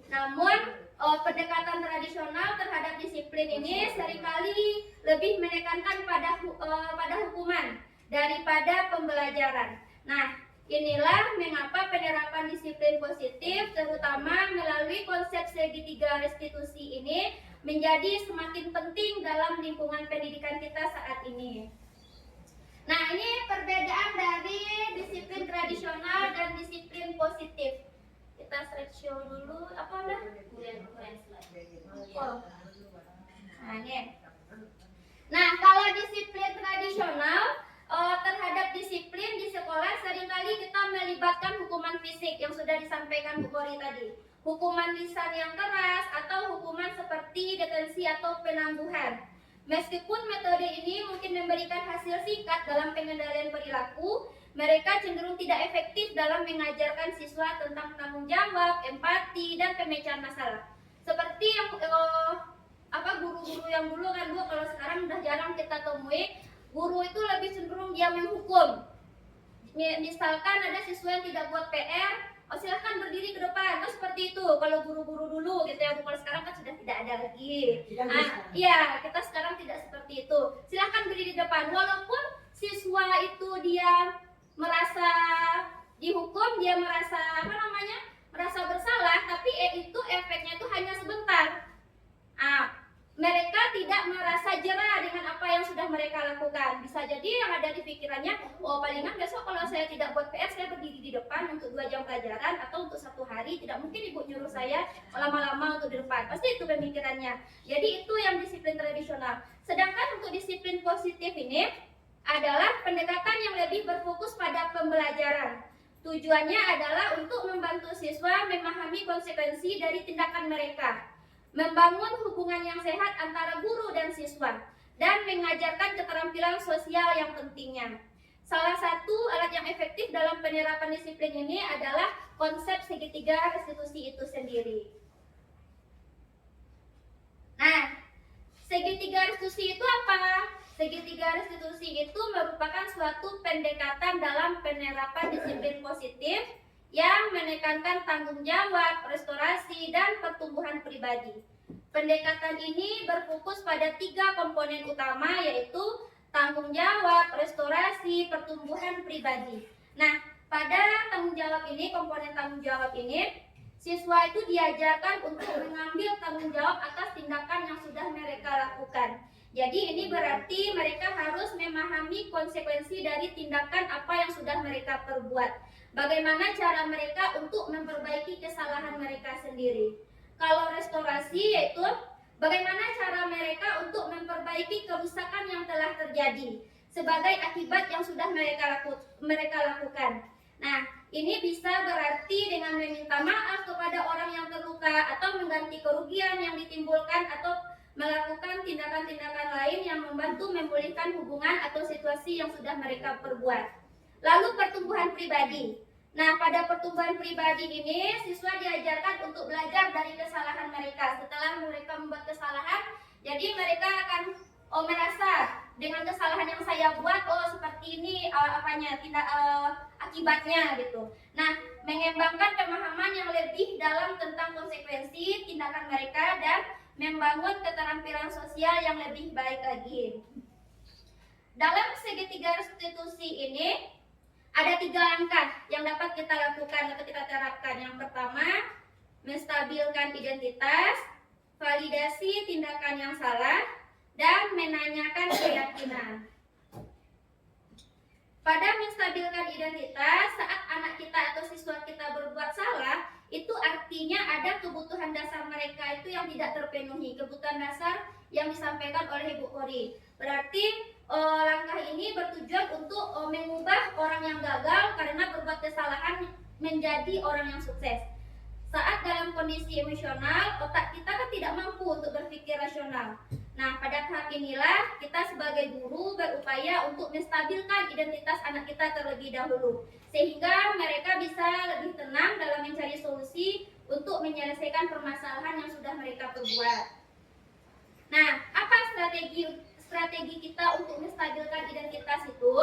Speaker 3: Namun pendekatan tradisional terhadap disiplin ini seringkali lebih menekankan pada hukuman daripada pembelajaran. Nah, inilah mengapa penerapan disiplin positif terutama melalui konsep segitiga restitusi ini menjadi semakin penting dalam lingkungan pendidikan kita saat ini. Nah, ini perbedaan dari disiplin tradisional dan disiplin positif. Kita slideshow dulu, apa dah? Oh. Nah, ini. Nah, kalau disiplin tradisional terhadap disiplin di sekolah seringkali kita melibatkan hukuman fisik yang sudah disampaikan Bu Kori tadi. Hukuman lisan yang keras atau hukuman seperti detensi atau penangguhan. Meskipun metode ini mungkin memberikan hasil singkat dalam pengendalian perilaku, mereka cenderung tidak efektif dalam mengajarkan siswa tentang tanggung jawab, empati, dan pemecahan masalah. Seperti yang guru-guru yang dulu kan Bu, kalau sekarang udah jarang kita temui, guru itu lebih cenderung dia menghukum. Misalkan ada siswa yang tidak buat PR, silahkan berdiri ke depan, seperti itu. Kalau guru-guru dulu gitu ya, kalau sekarang kan sudah tidak ada lagi. Iya, kita sekarang tidak seperti itu. Silahkan berdiri di depan, walaupun siswa itu dia merasa dihukum, dia merasa merasa bersalah, tapi itu efeknya itu hanya sebentar. Mereka tidak merasa jerah dengan apa yang sudah mereka lakukan. Bisa jadi yang ada di pikirannya, oh palingan besok kalau saya tidak buat PR, saya berdiri di depan untuk 2 jam pelajaran atau untuk 1 hari. Tidak mungkin ibu nyuruh saya lama-lama untuk di depan. Pasti itu pemikirannya. Jadi itu yang disiplin tradisional. Sedangkan untuk disiplin positif ini adalah pendekatan yang lebih berfokus pada pembelajaran. Tujuannya adalah untuk membantu siswa memahami konsekuensi dari tindakan mereka, membangun hubungan yang sehat antara guru dan siswa, dan mengajarkan keterampilan sosial yang pentingnya. Salah satu alat yang efektif dalam penerapan disiplin ini adalah konsep segitiga restitusi itu sendiri. Nah, segitiga restitusi itu apa? Segitiga restitusi itu merupakan suatu pendekatan dalam penerapan disiplin positif yang menekankan tanggung jawab, restorasi, dan pertumbuhan pribadi. Pendekatan ini berfokus pada 3 komponen utama, yaitu tanggung jawab, restorasi, pertumbuhan pribadi. Nah, pada tanggung jawab ini, komponen tanggung jawab ini, siswa itu diajarkan untuk mengambil tanggung jawab atas tindakan yang sudah mereka lakukan. Jadi ini berarti mereka harus memahami konsekuensi dari tindakan apa yang sudah mereka perbuat. Bagaimana cara mereka untuk memperbaiki kesalahan mereka sendiri. Kalau restorasi yaitu bagaimana cara mereka untuk memperbaiki kerusakan yang telah terjadi sebagai akibat yang sudah mereka lakukan. Nah, ini bisa berarti dengan meminta maaf kepada orang yang terluka atau mengganti kerugian yang ditimbulkan atau melakukan tindakan-tindakan lain yang membantu memulihkan hubungan atau situasi yang sudah mereka perbuat. Lalu pertumbuhan pribadi. Nah, pada pertumbuhan pribadi ini, siswa diajarkan untuk belajar dari kesalahan mereka. Setelah mereka membuat kesalahan, jadi mereka akan merasa dengan kesalahan yang saya buat, seperti ini akibatnya gitu. Nah, mengembangkan pemahaman yang lebih dalam tentang konsekuensi tindakan mereka dan membangun keterampilan sosial yang lebih baik lagi. Dalam segitiga restitusi ini, ada 3 langkah yang dapat kita lakukan atau kita terapkan. Yang pertama, menstabilkan identitas, validasi tindakan yang salah, dan menanyakan keyakinan. Pada menstabilkan identitas, saat anak kita atau siswa kita berbuat salah, itu artinya ada kebutuhan dasar mereka itu yang tidak terpenuhi, kebutuhan dasar yang disampaikan oleh Ibu Kori. Berarti langkah ini bertujuan untuk mengubah orang yang gagal karena berbuat kesalahan menjadi orang yang sukses. Saat dalam kondisi emosional, otak kita kan tidak mampu untuk berpikir rasional. Nah, pada tahap inilah kita sebagai guru berupaya untuk menstabilkan identitas anak kita terlebih dahulu, sehingga mereka bisa lebih tenang dalam mencari solusi untuk menyelesaikan permasalahan yang sudah mereka perbuat. Nah, apa strategi kita untuk menstabilkan identitas itu?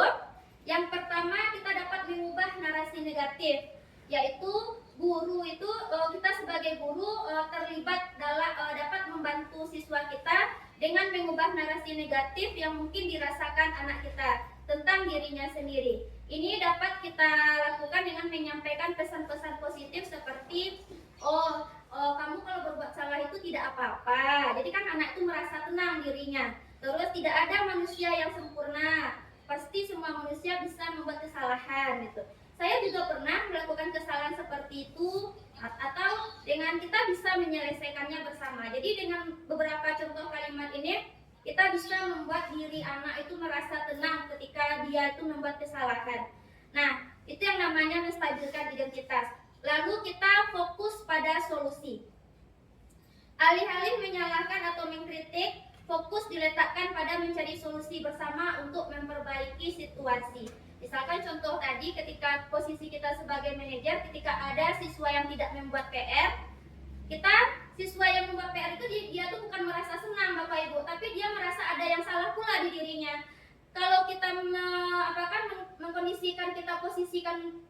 Speaker 3: Yang pertama, kita dapat mengubah narasi negatif, yaitu guru itu kita sebagai guru terlibat dalam dapat membantu siswa kita dengan mengubah narasi negatif yang mungkin dirasakan anak kita tentang dirinya sendiri. Ini dapat kita lakukan dengan menyampaikan pesan-pesan positif seperti kamu kalau berbuat salah itu tidak apa-apa. Jadi kan anak itu merasa tenang dirinya. Terus tidak ada manusia yang sempurna. Pasti semua manusia bisa membuat kesalahan gitu. Saya juga pernah melakukan kesalahan seperti itu, atau dengan kita bisa menyelesaikannya bersama. Jadi dengan beberapa contoh kalimat ini kita bisa membuat diri anak itu merasa tenang ketika dia itu membuat kesalahan. Nah, itu yang namanya menstabilkan identitas. Lalu kita fokus pada solusi. Alih-alih menyalahkan atau mengkritik, fokus diletakkan pada mencari solusi bersama untuk memperbaiki situasi. Misalkan contoh tadi ketika posisi kita sebagai manajer, ketika ada siswa yang tidak membuat PR, siswa yang membuat PR itu dia tuh bukan merasa senang Bapak Ibu, tapi dia merasa ada yang salah pula di dirinya. Kalau kita mengkondisikan, kita posisikan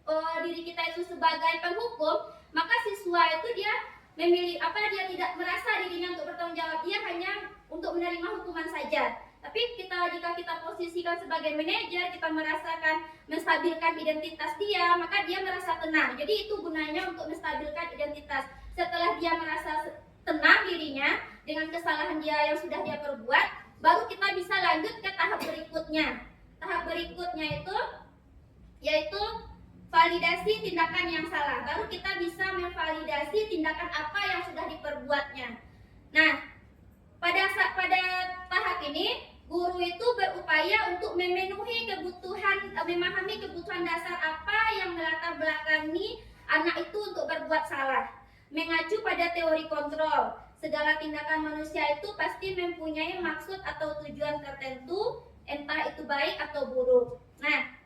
Speaker 3: diri kita itu sebagai penghukum, maka siswa itu dia dia tidak merasa dirinya untuk bertanggung jawab, dia hanya untuk menerima hukuman saja. Tapi jika kita posisikan sebagai manajer, kita merasakan menstabilkan identitas dia, maka dia merasa tenang. Jadi itu gunanya untuk menstabilkan identitas. Setelah dia merasa tenang dirinya dengan kesalahan dia yang sudah dia perbuat, baru kita bisa lanjut ke tahap berikutnya. Tahap berikutnya itu yaitu validasi tindakan yang salah. Baru kita bisa memvalidasi tindakan apa yang sudah diperbuatnya. Nah, pada tahap ini guru itu berupaya untuk memahami kebutuhan dasar apa yang melatar belakangi anak itu untuk berbuat salah. Mengacu pada teori kontrol, segala tindakan manusia itu pasti mempunyai maksud atau tujuan tertentu, entah itu baik atau buruk. Nah,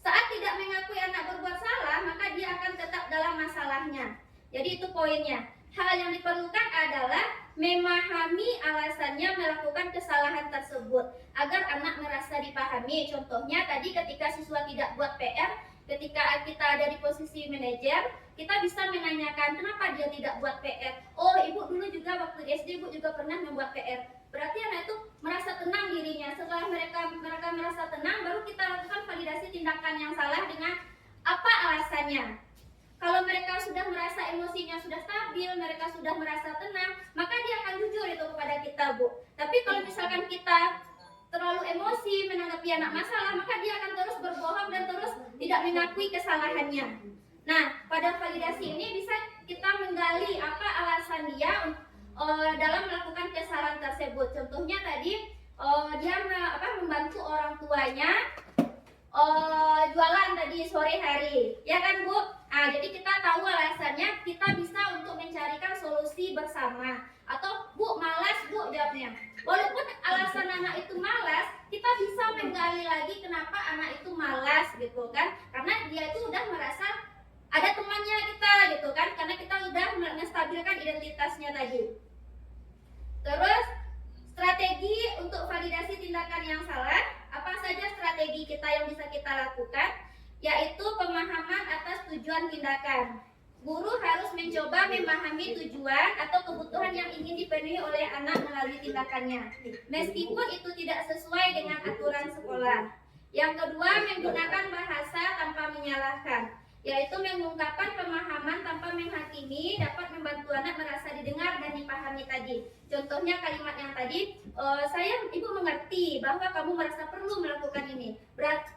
Speaker 3: saat tidak mengakui anak berbuat salah, maka dia akan tetap dalam masalahnya. Jadi itu poinnya. Hal yang diperlukan adalah memahami alasannya melakukan kesalahan tersebut agar anak merasa dipahami. Contohnya tadi ketika siswa tidak buat PR, ketika kita ada di posisi manajer, kita bisa menanyakan kenapa dia tidak buat PR. Oh, ibu dulu juga waktu SD ibu juga pernah membuat PR. Berarti anak itu merasa tenang dirinya. Setelah mereka merasa tenang, baru kita lakukan validasi tindakan yang salah dengan apa alasannya. Kalau mereka sudah merasa emosinya sudah stabil, mereka sudah merasa tenang, maka dia akan jujur itu kepada kita, Bu. Tapi kalau misalkan kita terlalu emosi menanggapi anak masalah, maka dia akan terus berbohong dan terus tidak mengakui kesalahannya. Nah, pada validasi ini bisa kita menggali apa alasan dia dalam melakukan kesalahan tersebut. Contohnya tadi dia membantu orang tuanya jualan tadi sore hari, ya kan Bu? Nah, jadi kita tahu alasannya, kita bisa untuk mencarikan solusi bersama. Atau Bu malas Bu jawabnya. Walaupun alasan anak itu malas, kita bisa menggali lagi kenapa anak itu malas gitu kan? Karena dia itu udah merasa ada temannya kita gitu kan? Karena kita udah menstabilkan identitasnya tadi. Terus strategi untuk validasi tindakan yang salah. Apa saja strategi kita yang bisa kita lakukan? Yaitu pemahaman atas tujuan tindakan. Guru harus mencoba memahami tujuan atau kebutuhan yang ingin dipenuhi oleh anak melalui tindakannya, meskipun itu tidak sesuai dengan aturan sekolah. Yang kedua, menggunakan bahasa tanpa menyalahkan, yaitu mengungkapkan pemahaman tanpa menghakimi, dapat membantu anak merasa didengar dan dipahami tadi. Contohnya kalimat yang tadi, ibu mengerti bahwa kamu merasa perlu melakukan ini,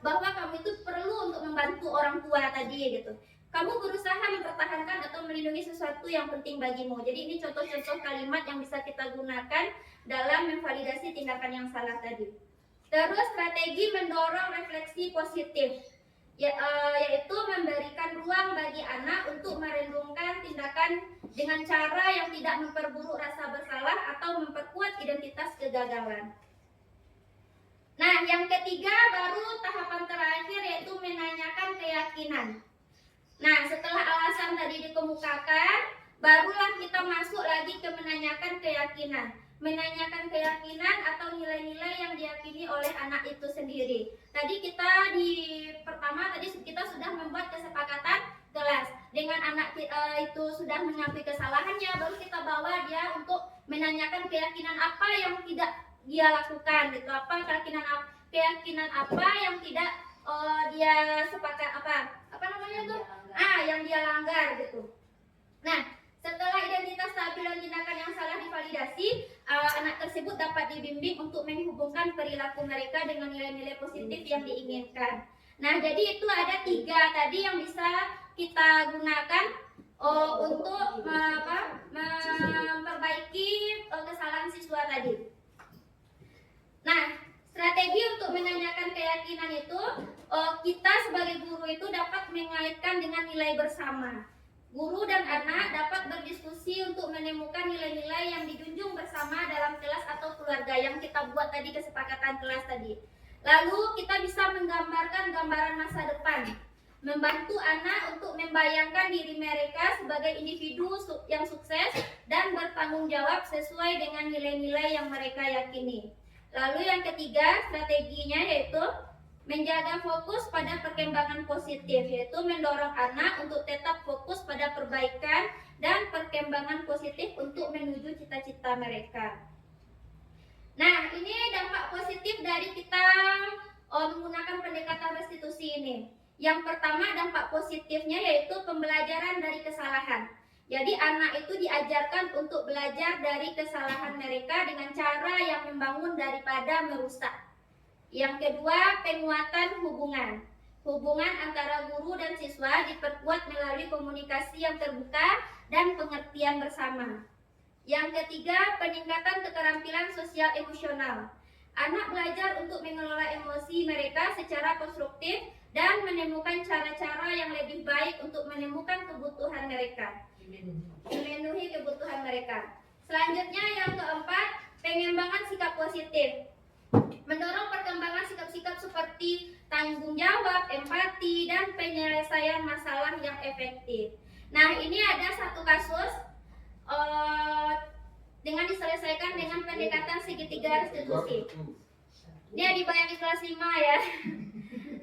Speaker 3: bahwa kamu itu perlu untuk membantu orang tua tadi gitu. Kamu berusaha mempertahankan atau melindungi sesuatu yang penting bagimu. Jadi ini contoh-contoh kalimat yang bisa kita gunakan dalam memvalidasi tindakan yang salah tadi. Terus strategi mendorong refleksi positif, yaitu memberikan ruang bagi anak untuk merenungkan tindakan dengan cara yang tidak memperburuk rasa bersalah atau memperkuat identitas kegagalan. Nah, yang ketiga baru tahapan terakhir yaitu menanyakan keyakinan. Nah, setelah alasan tadi dikemukakan, barulah kita masuk lagi ke menanyakan keyakinan. Menanyakan keyakinan atau nilai-nilai yang diyakini oleh anak itu sendiri. Tadi kita kita sudah membuat kesepakatan kelas. Dengan anak itu sudah mengakui kesalahannya, baru kita bawa dia untuk menanyakan keyakinan apa yang tidak dia lakukan, gitu. Keyakinan apa yang tidak dia sepakat yang dia langgar, gitu. Nah, setelah identitas stabil dan tindakan yang salah divalidasi, anak tersebut dapat dibimbing untuk menghubungkan perilaku mereka dengan nilai-nilai positif yang diinginkan. Nah, jadi itu ada 3 tadi yang bisa kita gunakan untuk memperbaiki kesalahan siswa tadi. Nah, strategi untuk menanyakan keyakinan itu, kita sebagai guru itu dapat mengaitkan dengan nilai bersama. Guru dan anak dapat berdiskusi untuk menemukan nilai-nilai yang dijunjung bersama dalam kelas atau keluarga yang kita buat tadi, kesepakatan kelas tadi. Lalu kita bisa menggambarkan gambaran masa depan, membantu anak untuk membayangkan diri mereka sebagai individu yang sukses dan bertanggung jawab sesuai dengan nilai-nilai yang mereka yakini. Lalu yang ketiga strateginya yaitu menjaga fokus pada perkembangan positif, yaitu mendorong anak untuk tetap fokus pada perbaikan dan perkembangan positif untuk menuju cita-cita mereka. Nah, ini dampak positif dari kita menggunakan pendekatan restitusi ini. Yang pertama, dampak positifnya yaitu pembelajaran dari kesalahan. Jadi anak itu diajarkan untuk belajar dari kesalahan mereka dengan cara yang membangun daripada merusak. Yang kedua, penguatan hubungan. Hubungan antara guru dan siswa diperkuat melalui komunikasi yang terbuka dan pengertian bersama. Yang ketiga, peningkatan keterampilan sosial emosional. Anak belajar untuk mengelola emosi mereka secara konstruktif dan menemukan cara-cara yang lebih baik untuk menemukan kebutuhan mereka. Memenuhi kebutuhan mereka. Selanjutnya yang keempat, pengembangan sikap positif. Mendorong perkembangan sikap-sikap seperti tanggung jawab, empati, dan penyelesaian masalah yang efektif. Nah, ini ada satu kasus dengan diselesaikan dengan pendekatan segitiga restitusi. Ini Adiba yang di kelas 5 ya.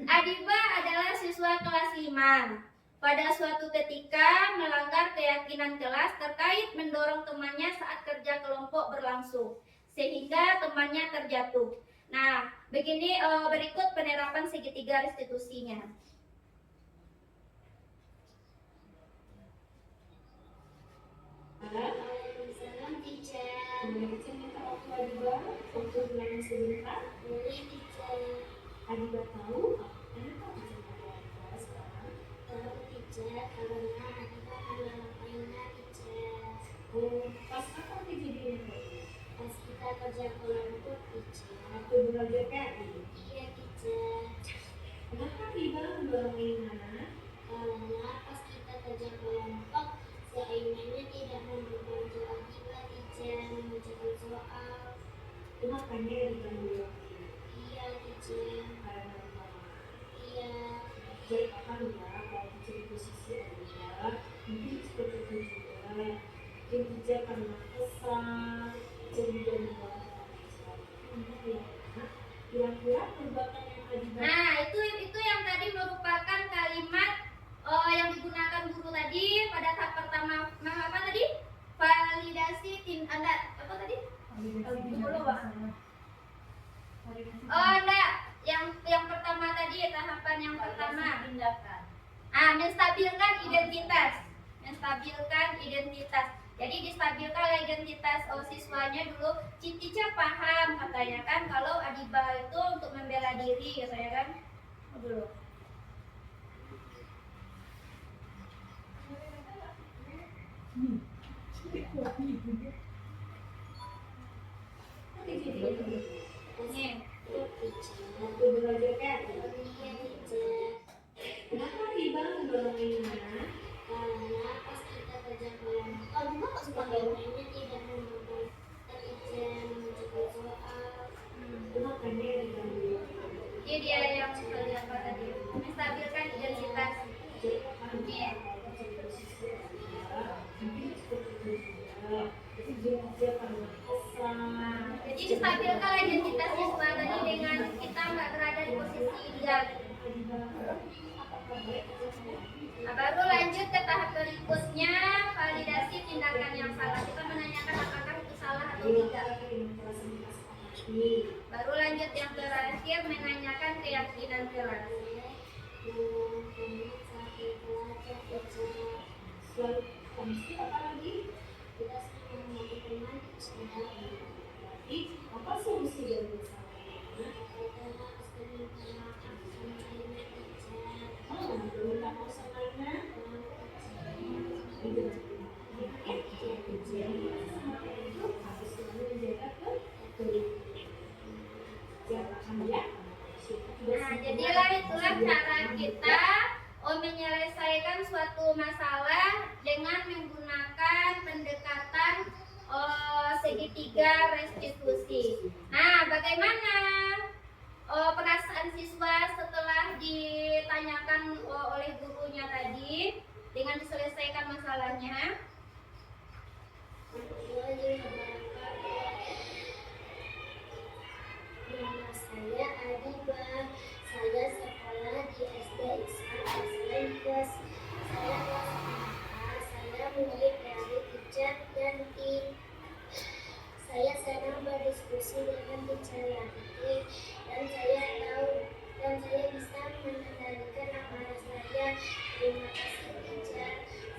Speaker 3: Adiba adalah siswa kelas 5. Pada suatu ketika melanggar keyakinan kelas terkait mendorong temannya saat kerja kelompok berlangsung, sehingga temannya terjatuh. Nah, begini berikut penerapan segitiga restitusinya.
Speaker 4: Waalaikumsalam, teacher.
Speaker 1: Teacher minta waktu Adiba untuk belajar sebentar.
Speaker 4: Boleh, teacher.
Speaker 1: Adiba tahu kenapa teacher mau Adiba sekarang?
Speaker 4: Tahu, teacher, karena Adiba adalah mainan, teacher.
Speaker 1: Pas kapan kejadiannya?
Speaker 4: Pas kita kerja kelompok, teacher.
Speaker 1: Waktu belajar KI?
Speaker 4: Iya, teacher.
Speaker 1: Kenapa Adiba mendorong mainan?
Speaker 4: Karena pas kita kerja kelompok, si Aimannya tidak membantu Adiba, teacher, mengerjakan soal.
Speaker 1: Kenapa dia mendorong?
Speaker 4: Iya, teacher.
Speaker 1: Karena Adiba.
Speaker 4: Iya.
Speaker 1: Jadi akan ya, kalau teacher di posisi Adiba, mungkin seperti itu juga. Mungkin teacher karena kesal, jadi kira-kira perbuatan yang Adiba.
Speaker 3: Nah, itu yang tadi merupakan kalimat yang digunakan guru tadi pada tahap pertama. Nah, apa tadi? Validasi apa tadi? Oh, enggak. Yang pertama tadi, tahapan yang pertama. Menstabilkan identitas. Menstabilkan identitas. Jadi distabilkan identitas siswanya dulu. Teacher paham katanya kan kalau Adiba itu untuk membela diri katanya kan. Dulu.
Speaker 1: Waktu belajar kan?
Speaker 4: Iya, teacher.
Speaker 3: Jadi stabilkan identitas siswa tadi dengan kita nggak berada di posisi ideal. Nah, baru lanjut ke tahap berikutnya, validasi tindakan yang salah. Kita menanyakan apakah itu salah atau tidak. Baru lanjut yang terakhir, menanyakan keyakinan keras.
Speaker 4: Apa solusi dari
Speaker 3: Nah, jadilah itulah cara kita menyelesaikan suatu masalah dengan menggunakan pendekatan segitiga restitusi. Nah, bagaimana perasaan siswa setelah ditanyakan oleh gurunya tadi dengan diselesaikan masalahnya?
Speaker 4: Nama saya Adibah. Saya sekolah di SD Iksan kelas 9. Saya kelas 4. Saya murid dari teacher dan tim. Saya senang berdiskusi dengan teacher Yanti dan saya tahu dan saya bisa mengendalikan amarah saya. Terima kasih teacher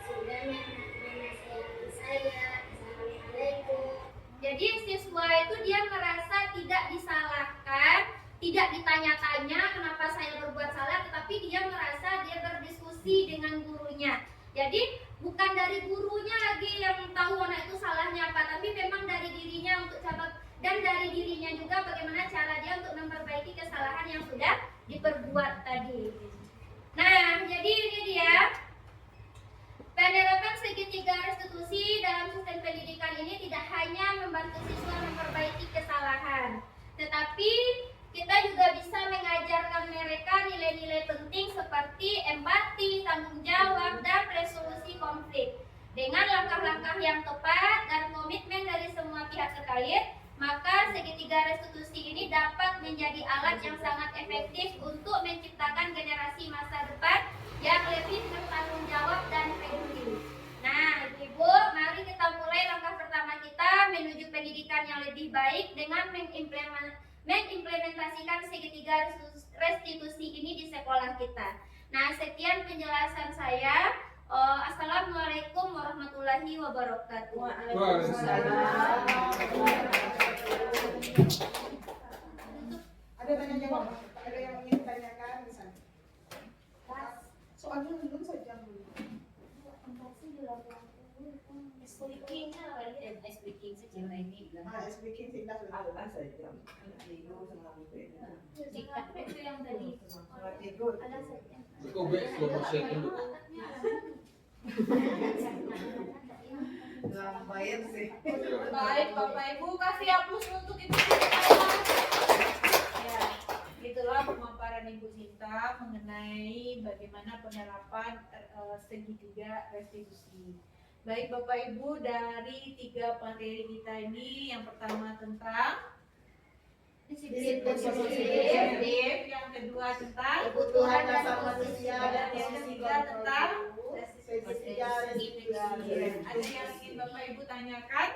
Speaker 4: sudah menasihati saya. Assalamualaikum.
Speaker 3: Jadi siswa itu dia merasa tidak disalahkan, tidak ditanya-tanya kenapa saya berbuat salah, tetapi dia merasa dia berdiskusi dengan gurunya. Jadi bukan dari gurunya lagi yang tahu anak itu salahnya apa, tapi memang dari dirinya untuk coba, dan dari dirinya juga bagaimana cara dia untuk memperbaiki kesalahan yang sudah diperbuat tadi. Nah, jadi ini dia penerapan segitiga restitusi dalam sistem pendidikan ini tidak hanya membantu siswa memperbaiki kesalahan, tetapi kita juga bisa mengajarkan mereka nilai-nilai penting seperti empati, tanggung jawab, dan resolusi konflik. Dengan langkah-langkah yang tepat dan komitmen dari semua pihak terkait, maka segitiga restitusi ini dapat menjadi alat yang sangat efektif untuk menciptakan generasi masa depan yang lebih bertanggung jawab dan peduli. Nah, Ibu, mari kita mulai langkah pertama kita menuju pendidikan yang lebih baik dengan mengimplementasikan segitiga restitusi ini di sekolah kita. Nah, sekian penjelasan saya. Assalamualaikum warahmatullahi wabarakatuh.
Speaker 2: Ada tanya jawab? Ada yang ingin ditanyakan misalnya? Soalnya belum saja dulu.
Speaker 3: Speaking secara ini
Speaker 2: Speaking tidak dulu.
Speaker 10: Apa saja? Tidur sama
Speaker 3: itu yang tadi
Speaker 10: tidur.
Speaker 3: ada saja.
Speaker 8: Kok slow motion dulu?
Speaker 10: Lambain sih.
Speaker 1: Baik Bapak Ibu, kasih aplaus untuk Ibu. Ya, itulah pemaparan Ibu Sinta mengenai bagaimana penerapan segitiga restitusi. Baik Bapak Ibu, dari 3 materi kita ini, yang pertama tentang disiplin positif, yang kedua tentang
Speaker 2: Kebutuhan dasar manusia
Speaker 1: dan yang ketiga tentang
Speaker 2: segitiga restitusi.
Speaker 1: ada yang ingin Bapak Ibu tanyakan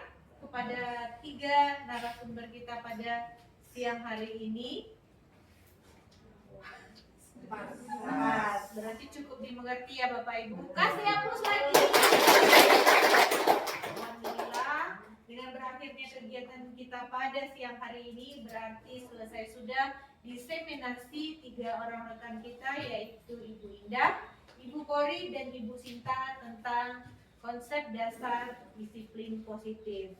Speaker 1: kepada 3 narasumber kita pada siang hari ini? Pas. Berarti cukup dimengerti ya Bapak Ibu. Kasih aplaus lagi. Alhamdulillah, dengan berakhirnya kegiatan kita pada siang hari ini berarti selesai sudah diseminasi 3 orang rekan kita, yaitu Ibu Indah, Ibu Kori, dan Ibu Sinta tentang konsep dasar disiplin positif.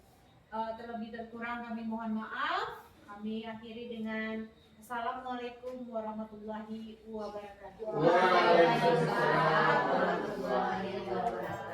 Speaker 1: Terlebih terkurang kami mohon maaf. Kami akhiri dengan Assalamualaikum warahmatullahi wabarakatuh.
Speaker 2: Waalaikumsalam warahmatullahi wabarakatuh.